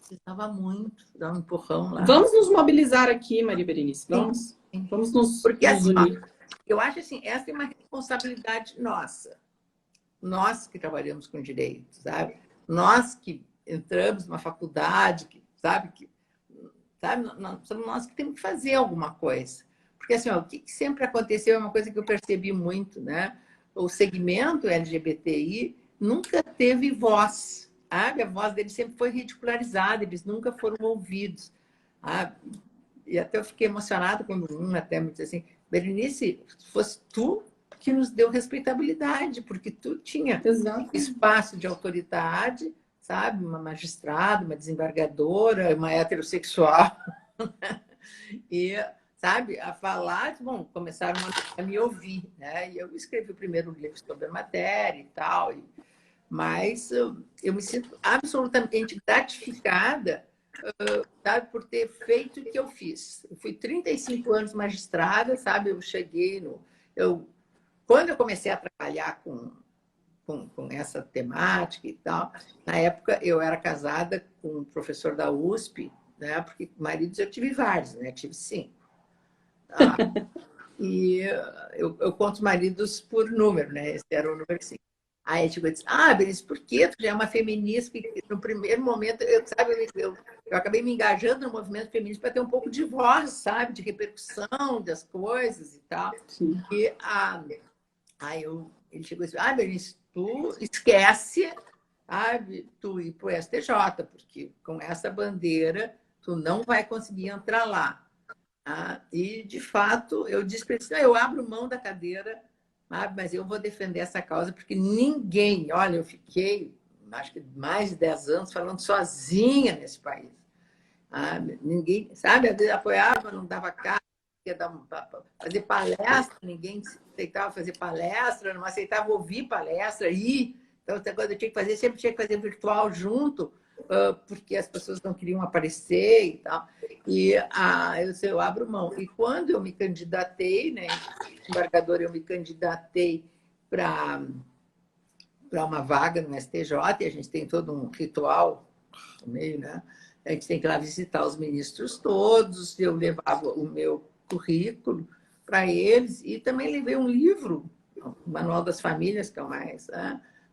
[SPEAKER 2] Precisava muito dar um empurrão lá.
[SPEAKER 1] Vamos nos mobilizar aqui, Maria Berenice.
[SPEAKER 2] Sim.
[SPEAKER 1] Vamos nos
[SPEAKER 2] Porque assim,
[SPEAKER 1] unir.
[SPEAKER 2] eu acho assim, essa é uma responsabilidade nossa. Nós que trabalhamos com direito, sabe? Nós que entramos numa faculdade, sabe? Somos nós que temos que fazer alguma coisa. Porque assim, ó, o que sempre aconteceu é uma coisa que eu percebi muito, né? O segmento LGBTI nunca teve voz, sabe? A voz deles sempre foi ridicularizada, eles nunca foram ouvidos. Sabe? E até eu fiquei emocionada quando até me disse assim, Berenice, fosse tu que nos deu respeitabilidade, porque tu tinha espaço de autoridade, sabe? Uma magistrada, uma desembargadora, uma heterossexual, e, sabe, a falar, bom, começaram a me ouvir, né? E eu escrevi o primeiro livro sobre a matéria e tal, mas eu me sinto absolutamente gratificada, sabe, por ter feito o que eu fiz. Eu fui 35 anos magistrada, sabe? Eu cheguei no... Quando eu comecei a trabalhar com essa temática e tal, na época eu era casada com um professor da USP, né? Porque maridos eu tive vários, né? Tive 5. E eu conto os maridos por número, né? Esse era o número 5. Aí tipo, eu disse, Berenice, por quê? Tu já é uma feminista, porque no primeiro momento, eu acabei me engajando no movimento feminista para ter um pouco de voz, sabe? De repercussão das coisas e tal.
[SPEAKER 1] Sim.
[SPEAKER 2] E ele chegou e disse, Berenice, tu esquece, sabe, tu ir para o STJ, porque com essa bandeira tu não vai conseguir entrar lá. E, de fato, eu disse para ele, eu abro mão da cadeira, mas eu vou defender essa causa, porque ninguém, olha, eu fiquei, acho que mais de 10 anos falando sozinha nesse país. Ninguém, sabe, às vezes apoiava, não dava cara, ia fazer palestra, ninguém aceitava fazer palestra, não aceitava ouvir palestra, então, quando eu tinha que fazer, sempre tinha que fazer virtual junto, porque as pessoas não queriam aparecer e tal. E eu abro mão. E quando eu me candidatei, né, embargador, eu me candidatei para uma vaga no STJ, e a gente tem todo um ritual no meio, né? A gente tem que ir lá visitar os ministros todos, eu levava o meu currículo para eles, e também levei um livro, o Manual das Famílias, que é o mais,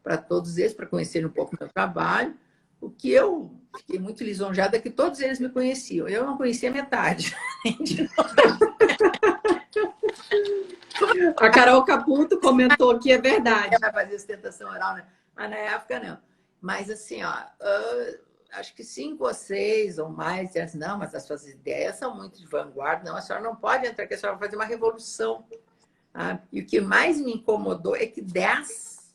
[SPEAKER 2] para todos eles, para conhecerem um pouco do meu trabalho. O que eu fiquei muito lisonjada é que todos eles me conheciam. Eu não conhecia metade.
[SPEAKER 1] A Carol Caputo comentou que é verdade.
[SPEAKER 2] Vai fazer sustentação oral, né? Mas na época não. Mas assim, acho que 5 ou 6 ou mais, dizem, não, mas as suas ideias são muito de vanguarda, não, a senhora não pode entrar aqui, a senhora vai fazer uma revolução. E o que mais me incomodou é que 10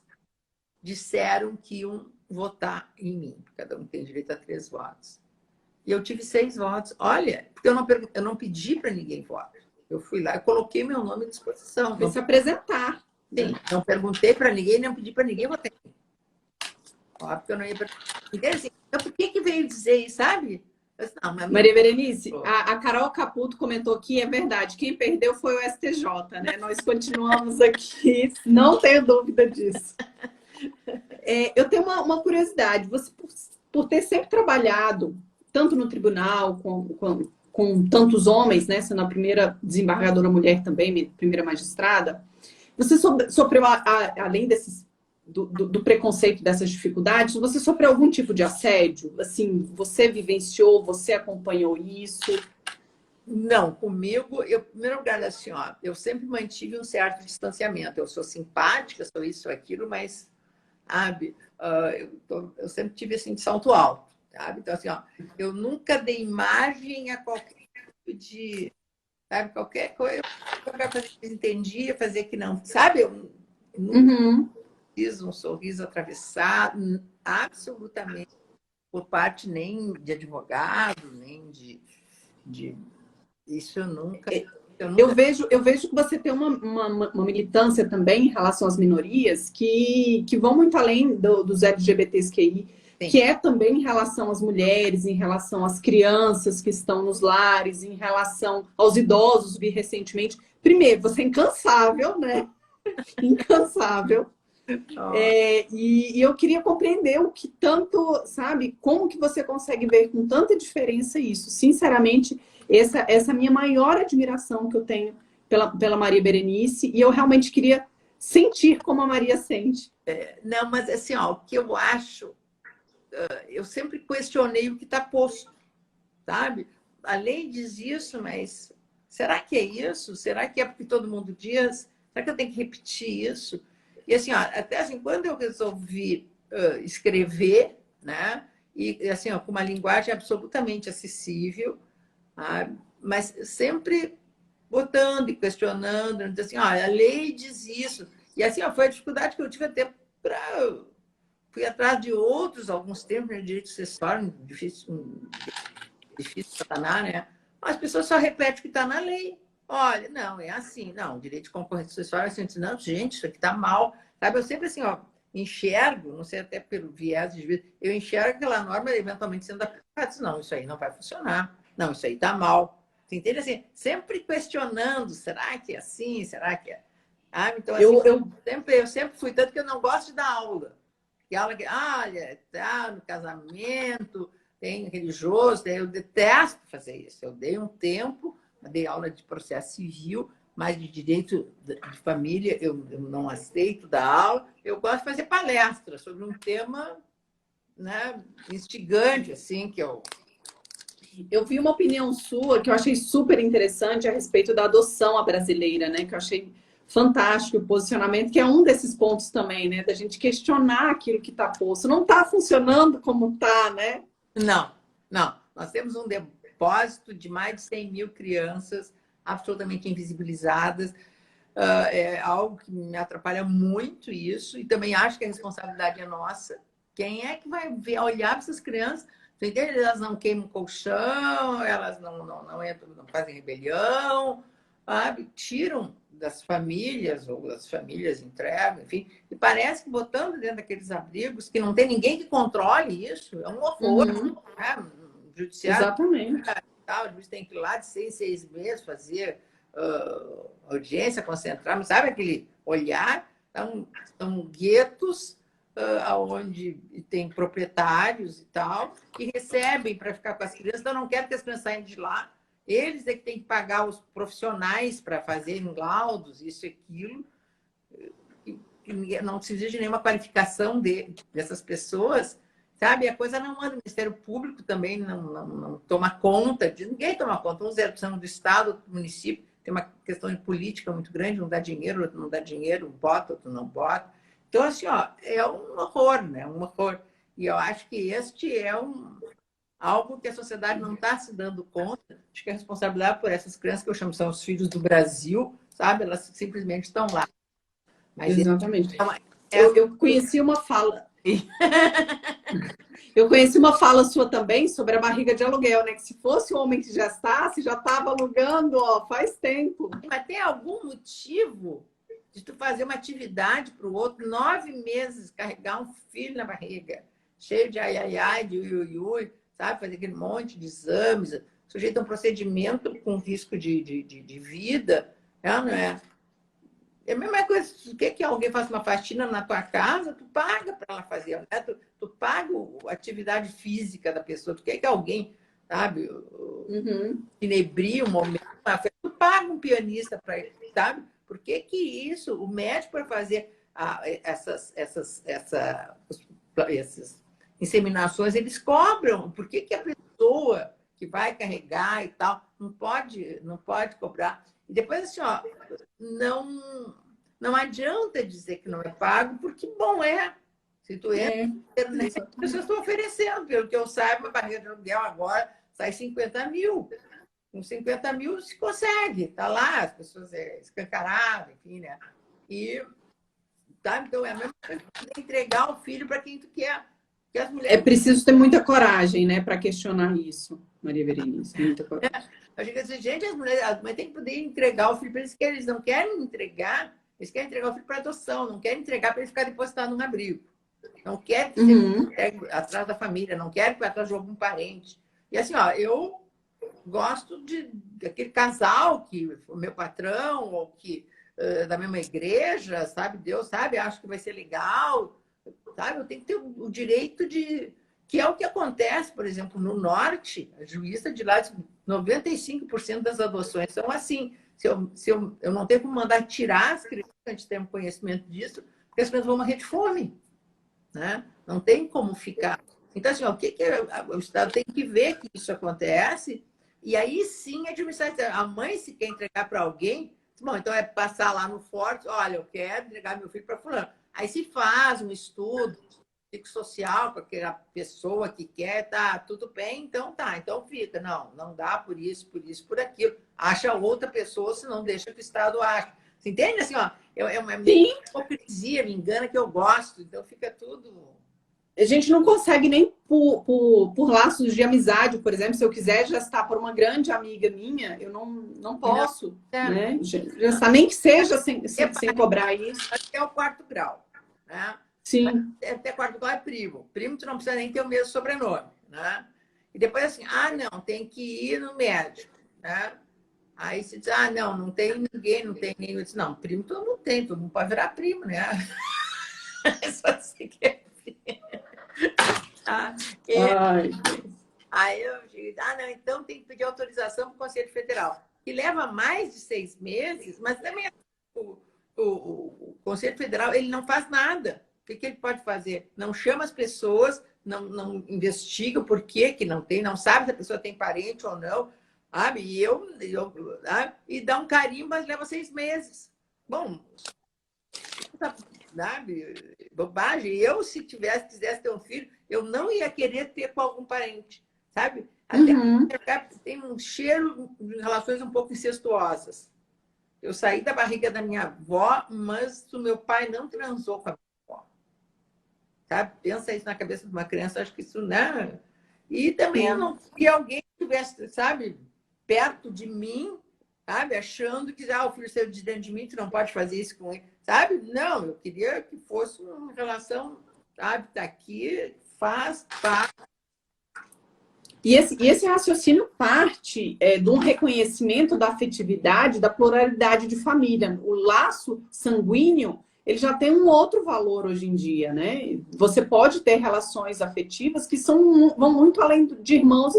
[SPEAKER 2] disseram que iam votar em mim. Cada um tem direito a 3 votos. E eu tive 6 votos. Olha, porque eu não pedi para ninguém votar. Eu fui lá e coloquei meu nome à disposição.
[SPEAKER 1] Foi se apresentar.
[SPEAKER 2] Sim, não perguntei para ninguém, não pedi para ninguém votar em mim. Óbvio que eu não ia perguntar. Então, por que veio dizer isso, sabe? Não,
[SPEAKER 1] Maria Berenice, a Carol Caputo comentou que é verdade. Quem perdeu foi o STJ, né? Nós continuamos aqui, não tenho dúvida disso. Eu tenho uma curiosidade. Você, por ter sempre trabalhado, tanto no tribunal com tantos homens, né? Sendo a primeira desembargadora mulher também, primeira magistrada, você sofreu, além do preconceito, dessas dificuldades, você sofreu algum tipo de assédio? Assim, você vivenciou, você acompanhou isso?
[SPEAKER 2] Não, comigo, em primeiro lugar, assim, eu sempre mantive um certo distanciamento. Eu sou simpática, sou isso, aquilo, mas, sabe, eu sempre tive, assim, de salto alto, sabe? Então, assim, eu nunca dei imagem a qualquer tipo de, sabe, qualquer coisa, qualquer coisa que eu entendia, fazer que não, sabe? Eu nunca... um sorriso atravessado, absolutamente, por parte nem de advogado, nem de... Isso eu nunca...
[SPEAKER 1] Eu vejo que você tem uma militância também em relação às minorias que vão muito além dos LGBTQI,
[SPEAKER 2] Sim.
[SPEAKER 1] que é também em relação às mulheres, em relação às crianças que estão nos lares, em relação aos idosos, vi recentemente. Primeiro, você é incansável, né? Incansável. E eu queria compreender o que tanto, sabe, como que você consegue ver com tanta diferença isso. Sinceramente, essa é a minha maior admiração que eu tenho pela Maria Berenice, e eu realmente queria sentir como a Maria sente.
[SPEAKER 2] Não, mas assim, ó, o que eu acho, eu sempre questionei o que está posto, sabe? A lei diz isso, mas será que é isso? Será que é porque todo mundo diz? Será que eu tenho que repetir isso? E assim, ó, até assim, quando eu resolvi escrever, né? E assim, ó, com uma linguagem absolutamente acessível, mas sempre botando e questionando, dizendo assim, ó, a lei diz isso. E assim, ó, foi a dificuldade que eu tive até para... Fui atrás de outros, alguns termos de direito acessório, difícil satanar, né? As pessoas só repetem o que está na lei. Olha, não, é assim. Não, direito de concorrência acessória é assim. Não, gente, isso aqui está mal. Sabe, eu sempre assim, ó, enxergo, não sei até pelo viés de vida, eu enxergo aquela norma eventualmente sendo aplicada. Não, isso aí não vai funcionar. Não, isso aí está mal. Você entende? Assim, sempre questionando, será que é assim? Será que é? Então, assim, eu sempre fui, tanto que eu não gosto de dar aula. Que aula que, olha, tá no casamento, tem religioso, eu detesto fazer isso. Eu dei um tempo, dei aula de processo civil, mas de direito de família eu não aceito dar aula. Eu gosto de fazer palestra sobre um tema, né, instigante, assim, que eu...
[SPEAKER 1] Eu vi uma opinião sua que eu achei super interessante a respeito da adoção à brasileira, né? Que eu achei fantástico o posicionamento, que é um desses pontos também, né? Da gente questionar aquilo que está posto. Não está funcionando como está, né?
[SPEAKER 2] Não, não. Nós temos um depósito de mais de 100 mil crianças absolutamente invisibilizadas. É algo que me atrapalha muito isso, e também acho que a responsabilidade é nossa. Quem é que vai olhar para essas crianças? Entende? Elas não queimam colchão, elas não entram, não fazem rebelião, sabe? Tiram das famílias, ou as famílias entregam, enfim. E parece que botando dentro daqueles abrigos, que não tem ninguém que controle isso, é um horror.
[SPEAKER 1] Uhum.
[SPEAKER 2] Né? O judiciário,
[SPEAKER 1] Exatamente.
[SPEAKER 2] o juiz tem que ir lá de 6 meses fazer audiência, concentrar, mas sabe aquele olhar? São guetos onde tem proprietários e tal, que recebem para ficar com as crianças, então não quero que as crianças saiam de lá. Eles é que têm que pagar os profissionais para fazerem laudos, isso e aquilo. E não se exige nenhuma qualificação dessas pessoas, sabe? A coisa não anda. O Ministério Público também não toma conta, ninguém toma conta. Uns são do Estado, outro do município. Tem uma questão de política muito grande, um dá dinheiro, outro não dá dinheiro, um bota, outro não bota. Então, assim, ó, é um horror, né? Um horror. E eu acho que este é algo que a sociedade não está se dando conta. Acho que a responsabilidade por essas crianças, que eu chamo são os filhos do Brasil, sabe? Elas simplesmente estão lá. Mas
[SPEAKER 1] exatamente. Eu conheci uma fala. Eu conheci uma fala sua também sobre a barriga de aluguel, né? Que se fosse o homem que já estava alugando, ó, faz tempo.
[SPEAKER 2] Mas tem algum motivo de tu fazer uma atividade para o outro, 9 meses, carregar um filho na barriga, cheio de ai, ai, ai, de ui, ui, ui, sabe? Fazer aquele monte de exames, sujeito a um procedimento com risco de vida, não é? É a mesma coisa, tu quer que alguém faça uma faxina na tua casa, tu paga para ela fazer, né? Tu paga a atividade física da pessoa, tu quer que alguém, sabe, inebrie um momento, tu paga um pianista para ele, sabe? Por que isso? O médico para fazer essas inseminações, eles cobram. Por que a pessoa que vai carregar e tal não pode cobrar? E depois, assim, ó, não adianta dizer que não é pago, porque bom é. Se tu entra, as pessoas estão oferecendo. Pelo que eu saiba, a barreira de aluguel agora sai 50 mil. Com 50 mil se consegue. Está lá, as pessoas escancaradas, enfim, né? sabe? Então, é a mesma coisa que entregar o filho para quem tu quer. Que as
[SPEAKER 1] É
[SPEAKER 2] mulheres...
[SPEAKER 1] preciso ter muita coragem, né, para questionar isso, Maria Berenice. Muita coragem.
[SPEAKER 2] Eu digo assim, gente, as mães têm que poder entregar o filho para eles que eles não querem entregar, eles querem entregar o filho para adoção, não querem entregar para ele ficar depositado num abrigo. Não quer que seja atrás da família, não quer que vá atrás de algum parente. E assim, ó, eu gosto daquele casal que o meu patrão, ou que da mesma igreja, sabe? Deus sabe, acho que vai ser legal, sabe? Eu tenho que ter o direito de... Que é o que acontece, por exemplo, no norte, a juíza de lá, 95% das adoções são assim. Eu não tenho como mandar tirar as crianças antes de ter um conhecimento disso, porque as crianças vão morrer de fome, né? Não tem como ficar. Então, assim, ó, o Estado tem que ver que isso acontece, e aí sim administrar. A mãe, se quer entregar para alguém, bom, então é passar lá no forte, olha, eu quero entregar meu filho para fulano. Aí se faz um estudo psicossocial com aquela pessoa que quer, tá, tudo bem, então tá, então fica. Não, não dá por isso, por aquilo. Acha outra pessoa, se não deixa que o Estado ache. Você entende? Assim, ó, é uma hipocrisia, me engana que eu gosto, então fica tudo...
[SPEAKER 1] A gente não consegue nem por laços de amizade, por exemplo, se eu quiser gestar por uma grande amiga minha, eu não posso, né? Gestar, nem que seja sem cobrar isso.
[SPEAKER 2] Acho que é o 4º grau, né?
[SPEAKER 1] Sim.
[SPEAKER 2] Até 4º grau é primo. Primo, tu não precisa nem ter o mesmo sobrenome, né? E depois assim, não, tem que ir no médico, né? Aí se diz, não tem ninguém, não tem nenhum. Eu disse, não, primo todo mundo tem, todo mundo pode virar primo, né? É só assim que é primo. Aí eu digo, não, então tem que pedir autorização para o Conselho Federal, que leva mais de 6 meses, mas também o Conselho Federal ele não faz nada. O que ele pode fazer? Não chama as pessoas, não investiga o porquê que não tem, não sabe se a pessoa tem parente ou não, sabe? E dá um carimbo, mas leva 6 meses. Bom, sabe? Bobagem. Eu, se quisesse ter um filho, eu não ia querer ter com algum parente, sabe? Até tem um cheiro de relações um pouco incestuosas. Eu saí da barriga da minha avó, mas o meu pai não transou com a minha avó. Sabe? Pensa isso na cabeça de uma criança, acho que isso não... Né? E também eu não queria alguém que estivesse, sabe, perto de mim, sabe? Achando que o filho saiu de dentro de mim, tu não pode fazer isso com ele, sabe? Não, eu queria que fosse uma relação, sabe? Tá aqui, faz.
[SPEAKER 1] E esse raciocínio parte de um reconhecimento da afetividade, da pluralidade de família. O laço sanguíneo, ele já tem um outro valor hoje em dia, né? Você pode ter relações afetivas que vão muito além de irmãos e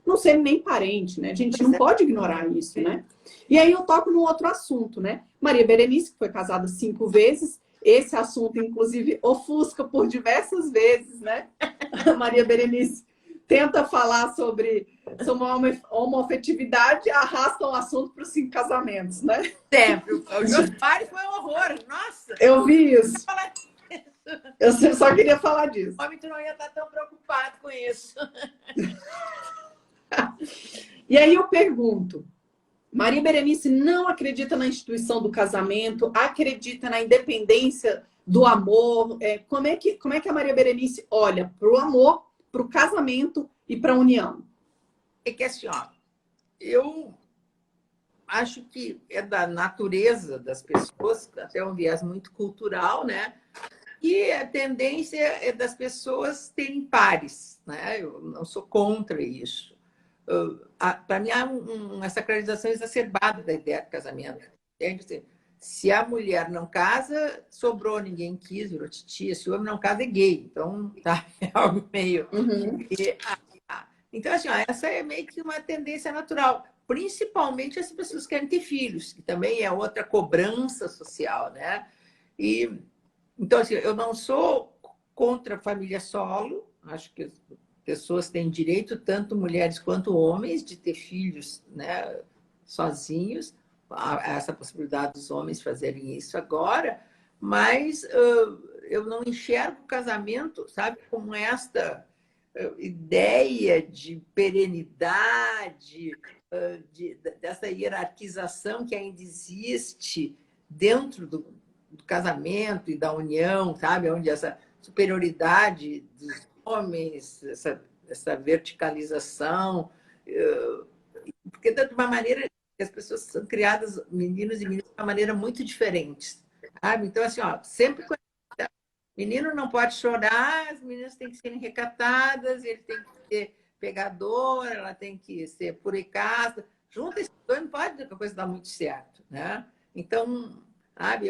[SPEAKER 1] não serem nem parente, né? A gente não pode ignorar isso, né? E aí eu toco num outro assunto, né? Maria Berenice, que foi casada 5 vezes, esse assunto, inclusive, ofusca por diversas vezes, né? Maria Berenice tenta falar sobre uma homoafetividade e arrasta o assunto para os 5 casamentos, né?
[SPEAKER 2] Sempre. O Jô Soares foi um horror. Nossa!
[SPEAKER 1] Eu vi isso. Eu só queria falar disso.
[SPEAKER 2] O homem tu não ia estar tão preocupado com isso.
[SPEAKER 1] E aí eu pergunto, Maria Berenice não acredita na instituição do casamento, acredita na independência do amor? Como é que a Maria Berenice olha para o amor, para o casamento e para a união?
[SPEAKER 2] É que assim, ó, eu acho que é da natureza das pessoas, até um viés muito cultural, né? E a tendência é das pessoas terem pares, né? Eu não sou contra isso. Para mim, há uma sacralização exacerbada da ideia de casamento. Entende? Se a mulher não casa, sobrou, ninguém quis, virou titia. Se o homem não casa, é gay. Então, tá, é algo meio... Então, assim, ó, essa é meio que uma tendência natural. Principalmente as pessoas que querem ter filhos, que também é outra cobrança social, né? Então, assim, eu não sou contra a família solo. Acho que as pessoas têm direito, tanto mulheres quanto homens, de ter filhos, né, sozinhos. Há essa possibilidade dos homens fazerem isso agora, mas eu não enxergo o casamento, sabe, como esta ideia de perenidade, dessa hierarquização que ainda existe dentro do casamento e da união, sabe? Onde essa superioridade dos homens, essa verticalização, porque de uma maneira as pessoas são criadas, meninos e meninas, de uma maneira muito diferente, sabe? Então, assim, ó, sempre menino não pode chorar, as meninas têm que ser recatadas, ele tem que ser pegador, ela tem que ser pura e casta. Junta esses dois, não pode a coisa dar muito certo, né? Então, sabe,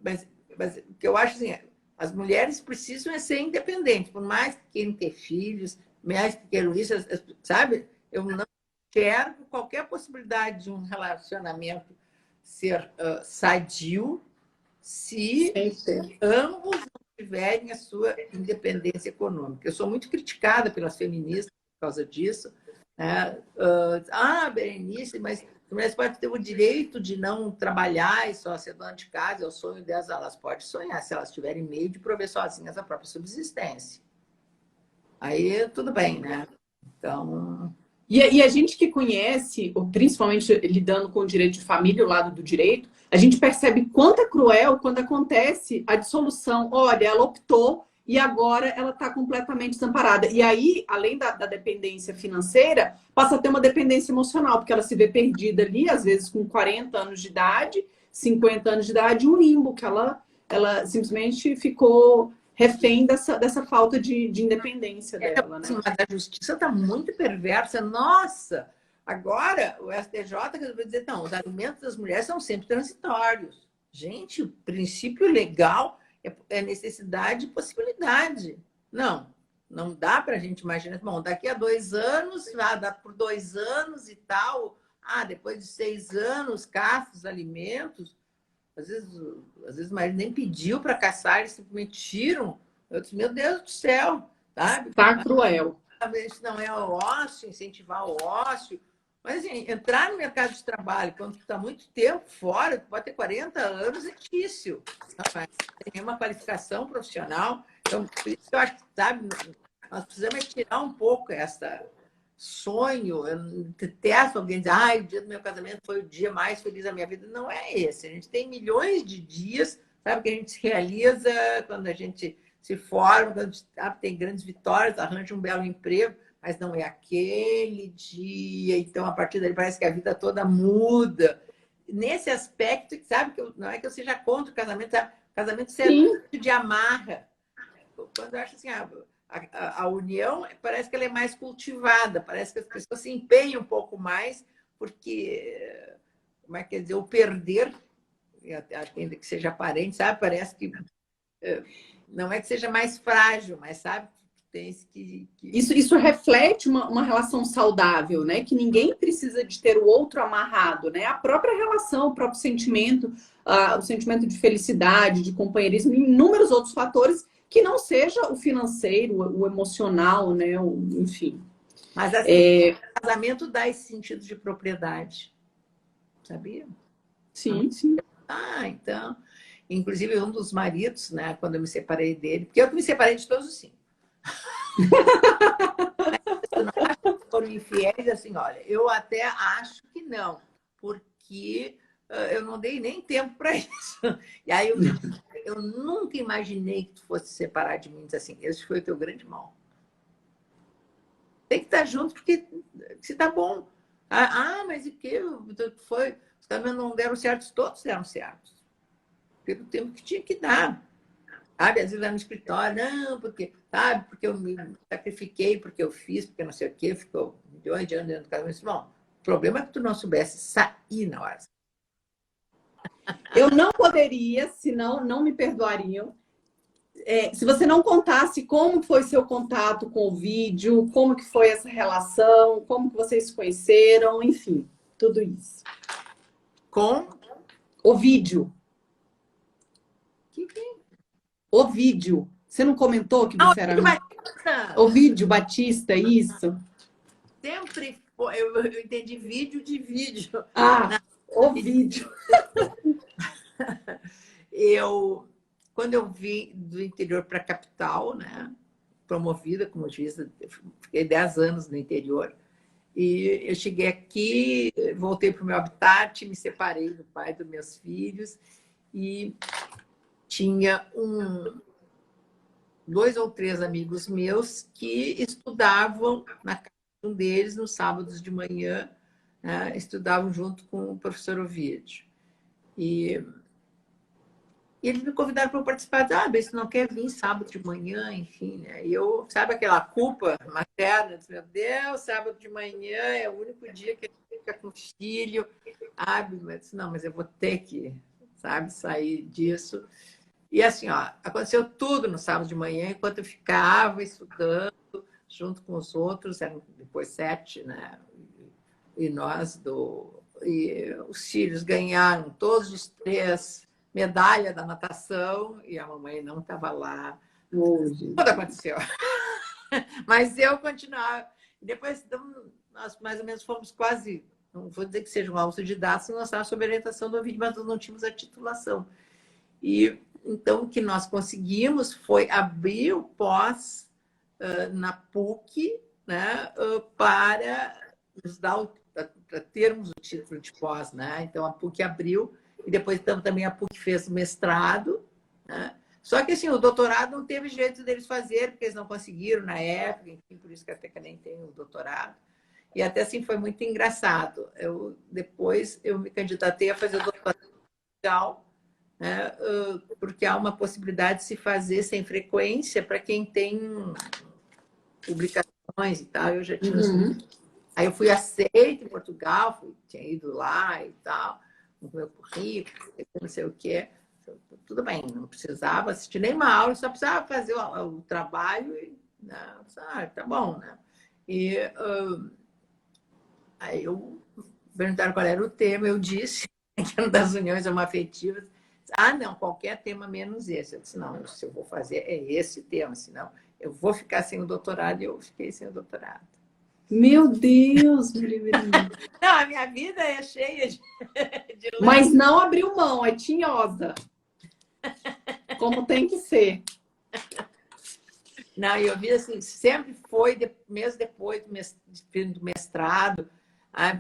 [SPEAKER 2] mas o que eu acho assim, as mulheres precisam ser independentes, por mais que queiram ter filhos, mais que queiram isso, sabe? Eu não enxergo qualquer possibilidade de um relacionamento ser sadio se ambos não tiverem a sua independência econômica. Eu sou muito criticada pelas feministas por causa disso. Né? Berenice, mas as mulheres podem ter o direito de não trabalhar e só ser dona de casa, é o sonho delas. Elas podem sonhar, se elas tiverem meio de prover sozinhas a própria subsistência. Aí, tudo bem, né? Então...
[SPEAKER 1] E a gente que conhece, principalmente lidando com o direito de família, o lado do direito, a gente percebe quanto é cruel quando acontece a dissolução. Olha, ela optou e agora ela está completamente desamparada. E aí, além da dependência financeira, passa a ter uma dependência emocional, porque ela se vê perdida ali, às vezes com 40 anos de idade, 50 anos de idade, um limbo, que ela simplesmente ficou refém dessa falta de independência dela, né?
[SPEAKER 2] Mas a justiça está muito perversa. Nossa, agora o STJ resolveu dizer, não, os alimentos das mulheres são sempre transitórios. Gente, o princípio legal é necessidade e possibilidade. Não dá para a gente imaginar, bom, daqui a 2 anos, vai dar por 2 anos e tal, depois de 6 anos, caça os alimentos. Às vezes o marido nem pediu para caçar, eles simplesmente tiram. Eu disse, meu Deus do céu, sabe?
[SPEAKER 1] Tá cruel.
[SPEAKER 2] Isso não é o ócio, incentivar o ócio. Mas, assim, entrar no mercado de trabalho, quando tu está muito tempo fora, tu pode ter 40 anos, é difícil. Não tem nenhuma qualificação profissional. Então, por isso que eu acho que, sabe, nós precisamos tirar um pouco essa sonho. Eu detesto alguém dizer, o dia do meu casamento foi o dia mais feliz da minha vida. Não é esse. A gente tem milhões de dias, sabe, que a gente se realiza quando a gente se forma, quando a gente tem grandes vitórias, arranja um belo emprego, mas não é aquele dia. Então, a partir daí, parece que a vida toda muda. Nesse aspecto, sabe, que não é que eu seja contra o casamento, sabe? O casamento serve de amarra. Quando eu acho assim, a união parece que ela é mais cultivada, parece que as pessoas se empenham um pouco mais, porque, como é que quer dizer, o perder, ainda que seja aparente, sabe? Parece que não é que seja mais frágil, mas sabe? Tem que...
[SPEAKER 1] Isso reflete uma relação saudável, né? Que ninguém precisa de ter o outro amarrado, né? A própria relação, o próprio sentimento, o sentimento de felicidade, de companheirismo, e inúmeros outros fatores que não seja o financeiro, o emocional, né? Enfim.
[SPEAKER 2] Mas assim, o casamento dá esse sentido de propriedade, sabia?
[SPEAKER 1] Sim, sim.
[SPEAKER 2] Então... Inclusive, um dos maridos, né, quando eu me separei dele, porque eu me separei de todos os 5. Eu não acho que foram infiéis, assim, olha, eu até acho que não, porque eu não dei nem tempo para isso. E aí eu nunca imaginei que tu fosse se separar de mim, assim, esse foi o teu grande mal. Tem que estar junto porque se tá bom. Mas e que foi? Os caminhos não deram certos, todos deram certos. Pelo tempo que tinha que dar. Sabe? Às vezes lá no escritório, não, porque, sabe, porque eu me sacrifiquei, porque eu fiz, porque não sei o quê, ficou milhões de anos dentro do casamento. Bom, o problema é que tu não soubesse sair na hora.
[SPEAKER 1] Eu não poderia, senão não me perdoariam. Se você não contasse como foi seu contato com o vídeo, como que foi essa relação, como que vocês se conheceram, enfim, tudo isso.
[SPEAKER 2] Com
[SPEAKER 1] o vídeo. O vídeo. Você não comentou que você era... O vídeo, Batista, isso?
[SPEAKER 2] Sempre foi. Eu entendi vídeo de vídeo.
[SPEAKER 1] O vídeo.
[SPEAKER 2] Quando eu vim do interior para a capital, né, promovida como juíza, fiquei 10 anos no interior, e eu cheguei aqui, voltei para o meu habitat, me separei do pai dos meus filhos, e tinha dois ou três amigos meus que estudavam na casa de um deles nos sábados de manhã, né? Estudavam junto com o professor Ovídio. E eles me convidaram para participar. Mas você não quer vir sábado de manhã, enfim, né? E eu, sabe aquela culpa materna? Meu Deus, sábado de manhã é o único dia que a gente fica com o filho. Mas não, mas eu vou ter que, sabe, sair disso. E assim, ó, aconteceu tudo no sábado de manhã, enquanto eu ficava estudando junto com os outros, eram depois 7, né? E e os filhos ganharam todos os 3 medalha da natação e a mamãe não estava lá. Tudo aconteceu. Mas eu continuava. Depois, nós mais ou menos fomos quase, não vou dizer que seja um autodidata, nós estávamos sob a orientação do Ovídio, mas nós não tínhamos a titulação. E então o que nós conseguimos foi abrir o pós na PUC, né, para nos dar para termos o título de pós, né? Então a PUC abriu. E depois também a PUC fez o mestrado, né? Só que assim, o doutorado não teve jeito deles fazer, porque eles não conseguiram na época, enfim, por isso que até que nem tenho o doutorado. E até assim foi muito engraçado. Depois eu me candidatei a fazer o doutorado, né? Porque há uma possibilidade de se fazer sem frequência para quem tem publicações e tal. Eu já tinha. Aí eu fui aceita em Portugal, tinha ido lá e tal, com o meu currículo, não sei o quê. Tudo bem, não precisava assistir nenhuma aula, só precisava fazer o trabalho e, né, tá bom, né? E aí perguntaram qual era o tema, eu disse que era das uniões homoafetivas. Não, qualquer tema menos esse. Eu disse, não, se eu vou fazer é esse tema, senão eu vou ficar sem o doutorado, e eu fiquei sem o doutorado.
[SPEAKER 1] Meu Deus, Maria.
[SPEAKER 2] Não, a minha vida é cheia de
[SPEAKER 1] Mas não abriu mão, é tinhosa. Como tem que ser.
[SPEAKER 2] Não, eu vi assim, sempre foi, mesmo depois do mestrado,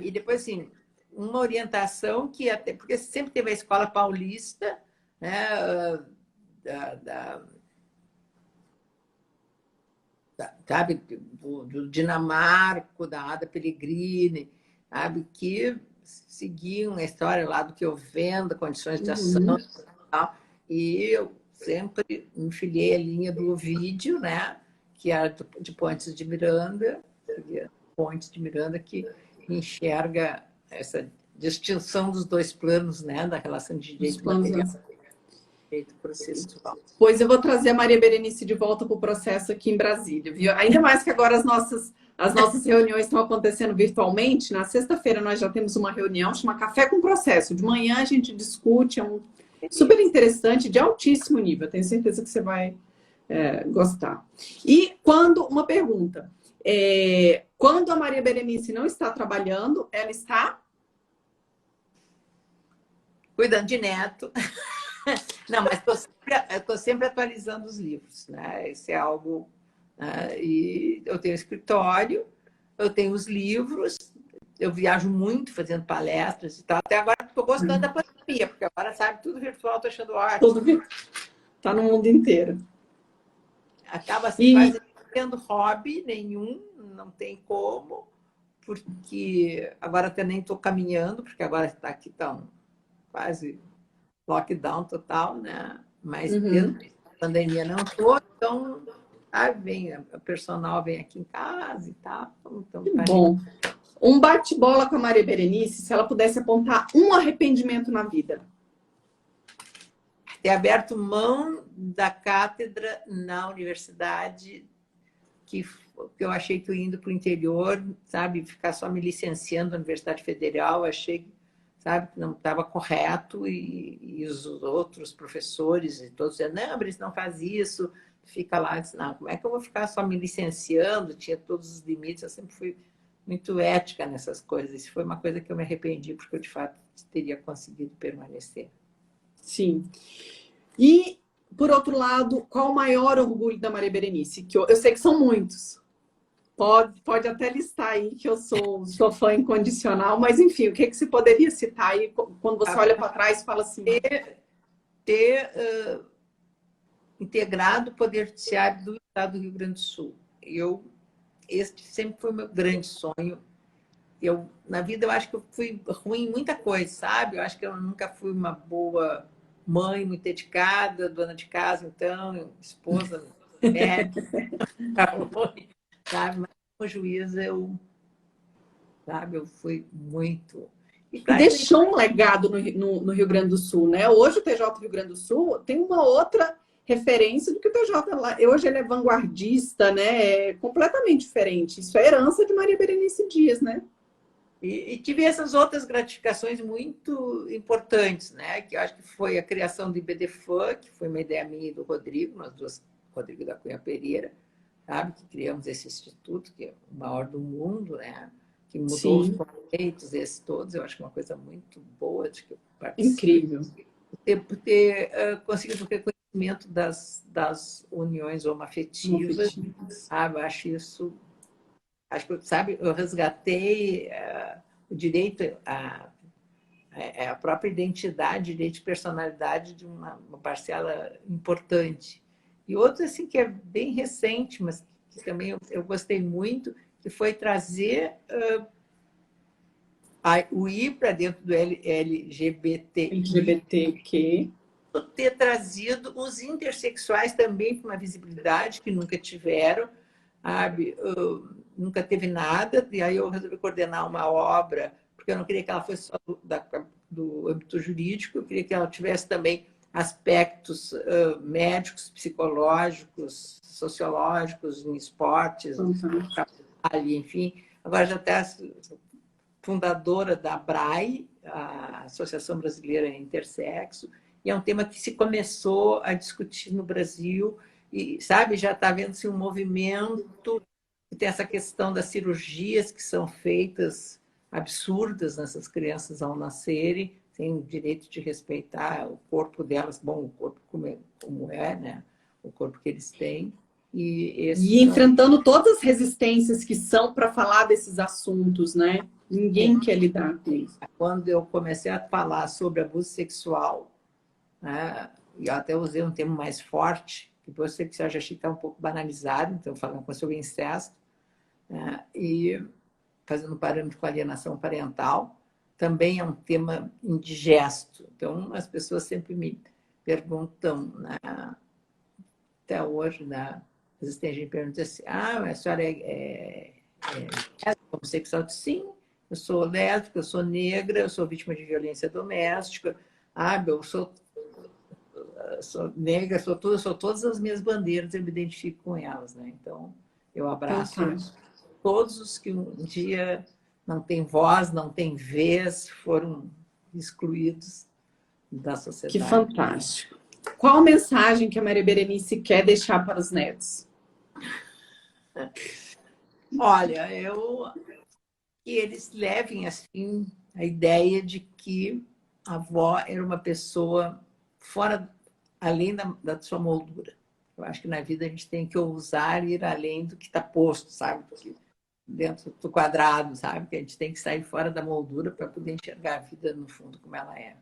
[SPEAKER 2] e depois, assim, uma orientação que até, porque sempre teve a escola paulista, né, sabe, do Dinamarco, da Ada Pellegrini, sabe, que seguiam a história lá do que eu vendo, condições de ação e tal. E eu sempre me filiei à linha do Ovídio, né, que era de Pontes de Miranda, que enxerga essa distinção dos dois planos, né, da relação de direito material e direito processual.
[SPEAKER 1] Pois eu vou trazer a Maria Berenice de volta para o processo aqui em Brasília, viu? Ainda mais que agora as nossas reuniões estão acontecendo virtualmente. Na sexta-feira nós já temos uma reunião, chama Café com Processo. De manhã a gente discute, é super interessante, de altíssimo nível. Tenho certeza que você vai gostar. E uma pergunta. Quando a Maria Berenice não está trabalhando, ela está
[SPEAKER 2] cuidando de neto. Não, mas estou sempre atualizando os livros, né? Isso é algo... e eu tenho escritório, eu tenho os livros, eu viajo muito fazendo palestras e tal. Até agora estou gostando da pandemia, porque agora, sabe, tudo virtual, estou achando ótimo.
[SPEAKER 1] Tudo está no mundo inteiro.
[SPEAKER 2] Acaba quase não tendo hobby nenhum, não tem como, porque agora até nem estou caminhando, porque agora está aqui tão quase lockdown total, né? Mas pela pandemia não estou, então o personal vem aqui em casa e tal. Então,
[SPEAKER 1] bom, um bate-bola com a Maria Berenice, se ela pudesse apontar um arrependimento na vida.
[SPEAKER 2] Ter aberto mão da cátedra na universidade, que eu achei que eu indo para o interior, sabe, ficar só me licenciando na Universidade Federal, achei, sabe, que não estava correto, e os outros professores e todos dizendo, não, Brice, não faz isso, fica lá. Eu disse, não, como é que eu vou ficar só me licenciando? Tinha todos os limites, eu sempre fui muito ética nessas coisas. Isso foi uma coisa que eu me arrependi, porque eu, de fato, teria conseguido permanecer.
[SPEAKER 1] Sim. E, por outro lado, qual o maior orgulho da Maria Berenice? Que eu sei que são muitos. Pode até listar aí, que eu sou fã incondicional, mas, enfim, o que você poderia citar aí quando você olha para trás e fala assim...
[SPEAKER 2] Ter integrado o Poder Judiciário do Estado do Rio Grande do Sul. Este sempre foi o meu grande sonho. Na vida, eu acho que eu fui ruim em muita coisa, sabe? Eu acho que eu nunca fui uma boa mãe, muito dedicada, dona de casa, então, esposa, médica, sabe? Mas como juíza, eu fui muito...
[SPEAKER 1] E deixou um legado no Rio Grande do Sul, né? Hoje o TJ do Rio Grande do Sul tem uma outra referência do que o TJ lá. Hoje ele é vanguardista, né? É completamente diferente. Isso é herança de Maria Berenice Dias, né?
[SPEAKER 2] E tive essas outras gratificações muito importantes, né? Que eu acho que foi a criação do IBDFAN, que foi uma ideia minha e do Rodrigo, nós duas, Rodrigo da Cunha Pereira, sabe? Que criamos esse instituto, que é o maior do mundo, né? Que mudou os
[SPEAKER 1] Sim,
[SPEAKER 2] conceitos, esses todos. Eu acho que é uma coisa muito boa de que eu participo.
[SPEAKER 1] incrível.
[SPEAKER 2] Por ter conseguido o reconhecimento das uniões homoafetivas, sabe? Eu acho isso... Acho que, sabe, eu resgatei o direito a própria identidade, direito de personalidade de uma parcela importante. E outro, assim, que é bem recente, mas que também eu gostei muito, que foi trazer o I para dentro do LGBTI.
[SPEAKER 1] LGBTQ.
[SPEAKER 2] Ter trazido os intersexuais também para uma visibilidade que nunca tiveram, sabe? Nunca teve nada, e aí eu resolvi coordenar uma obra, porque eu não queria que ela fosse só do âmbito jurídico, eu queria que ela tivesse também aspectos médicos, psicológicos, sociológicos, em esportes, trabalho, enfim. Agora já está fundadora da ABRAE, a Associação Brasileira Intersexo, e é um tema que se começou a discutir no Brasil, e, sabe, já está havendo-se um movimento, tem essa questão das cirurgias que são feitas absurdas nessas crianças ao nascerem, sem o direito de respeitar o corpo delas, bom, o corpo como é, né? O corpo que eles têm.
[SPEAKER 1] E enfrentando todas as resistências que são para falar desses assuntos, né? Ninguém quer lidar com isso.
[SPEAKER 2] Quando eu comecei a falar sobre abuso sexual, né, e eu até usei um termo mais forte, que você que já achei que está um pouco banalizado, então falando sobre incesto, né, e fazendo parâmetro com alienação parental, também é um tema indigesto. Então, as pessoas sempre me perguntam, né, até hoje, né, às vezes tem gente que pergunta assim, a senhora é homossexual? Sim, eu sou lésbica, eu sou negra, eu sou vítima de violência doméstica, eu sou negra, sou todas as minhas bandeiras, eu me identifico com elas, né? Então, eu abraço todos os que um dia não têm voz, não têm vez, foram excluídos da sociedade.
[SPEAKER 1] Que fantástico. Qual a mensagem que a Maria Berenice quer deixar para os netos?
[SPEAKER 2] Olha, que eles levem assim a ideia de que a avó era uma pessoa além da sua moldura. Eu acho que na vida a gente tem que ousar ir além do que está posto, sabe? Porque dentro do quadrado, sabe? Que a gente tem que sair fora da moldura para poder enxergar a vida no fundo como ela é.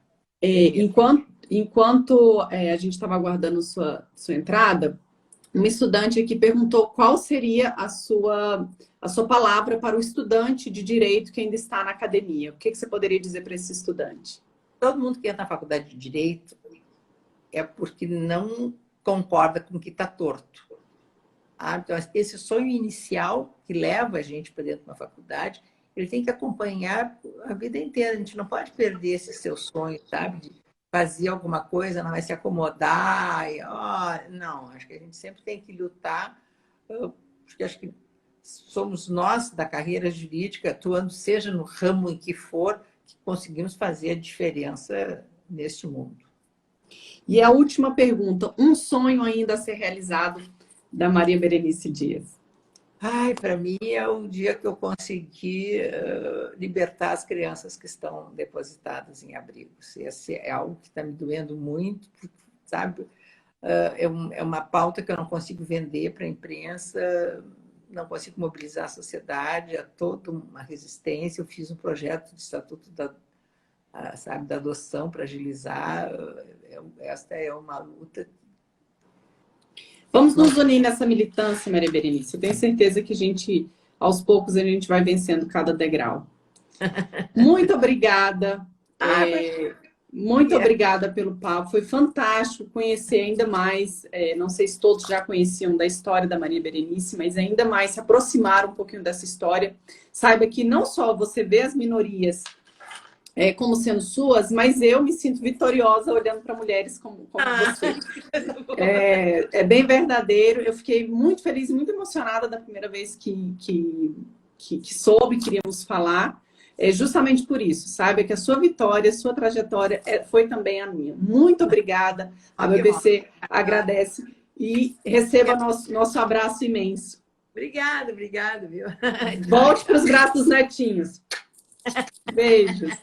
[SPEAKER 1] Enquanto a gente estava aguardando sua entrada, uma estudante aqui perguntou qual seria a sua palavra para o estudante de direito que ainda está na academia. O que você poderia dizer para esse estudante?
[SPEAKER 2] Todo mundo que entra na faculdade de direito é porque não concorda com o que está torto. Então, esse sonho inicial que leva a gente para dentro de uma faculdade, ele tem que acompanhar a vida inteira. A gente não pode perder esse seu sonho, sabe? De fazer alguma coisa, não vai se acomodar. Não, acho que a gente sempre tem que lutar, porque acho que somos nós, da carreira jurídica, atuando, seja no ramo em que for, que conseguimos fazer a diferença neste mundo.
[SPEAKER 1] E a última pergunta, um sonho ainda a ser realizado da Maria Berenice Dias?
[SPEAKER 2] Para mim é o dia que eu consegui libertar as crianças que estão depositadas em abrigos. Esse é algo que está me doendo muito, sabe? É uma pauta que eu não consigo vender para a imprensa, não consigo mobilizar a sociedade, há toda uma resistência. Eu fiz um projeto de estatuto da adoção para agilizar. Esta é uma luta
[SPEAKER 1] Vamos nos unir nessa militância, Maria Berenice. Eu tenho certeza que aos poucos, a gente vai vencendo cada degrau. Muito obrigada. Muito obrigada pelo papo. Foi fantástico conhecer ainda mais. Não sei se todos já conheciam da história da Maria Berenice, mas ainda mais se aproximar um pouquinho dessa história. Saiba que não só você vê as minorias como sendo suas, mas eu me sinto vitoriosa olhando para mulheres como você. É bem verdadeiro. Eu fiquei muito feliz e muito emocionada da primeira vez que soube que queríamos falar. Justamente por isso, saiba que a sua vitória, a sua trajetória foi também a minha. Muito obrigada. A BBC agradece e receba nosso abraço imenso.
[SPEAKER 2] Obrigada, viu?
[SPEAKER 1] Volte para os braços dos netinhos. Beijos.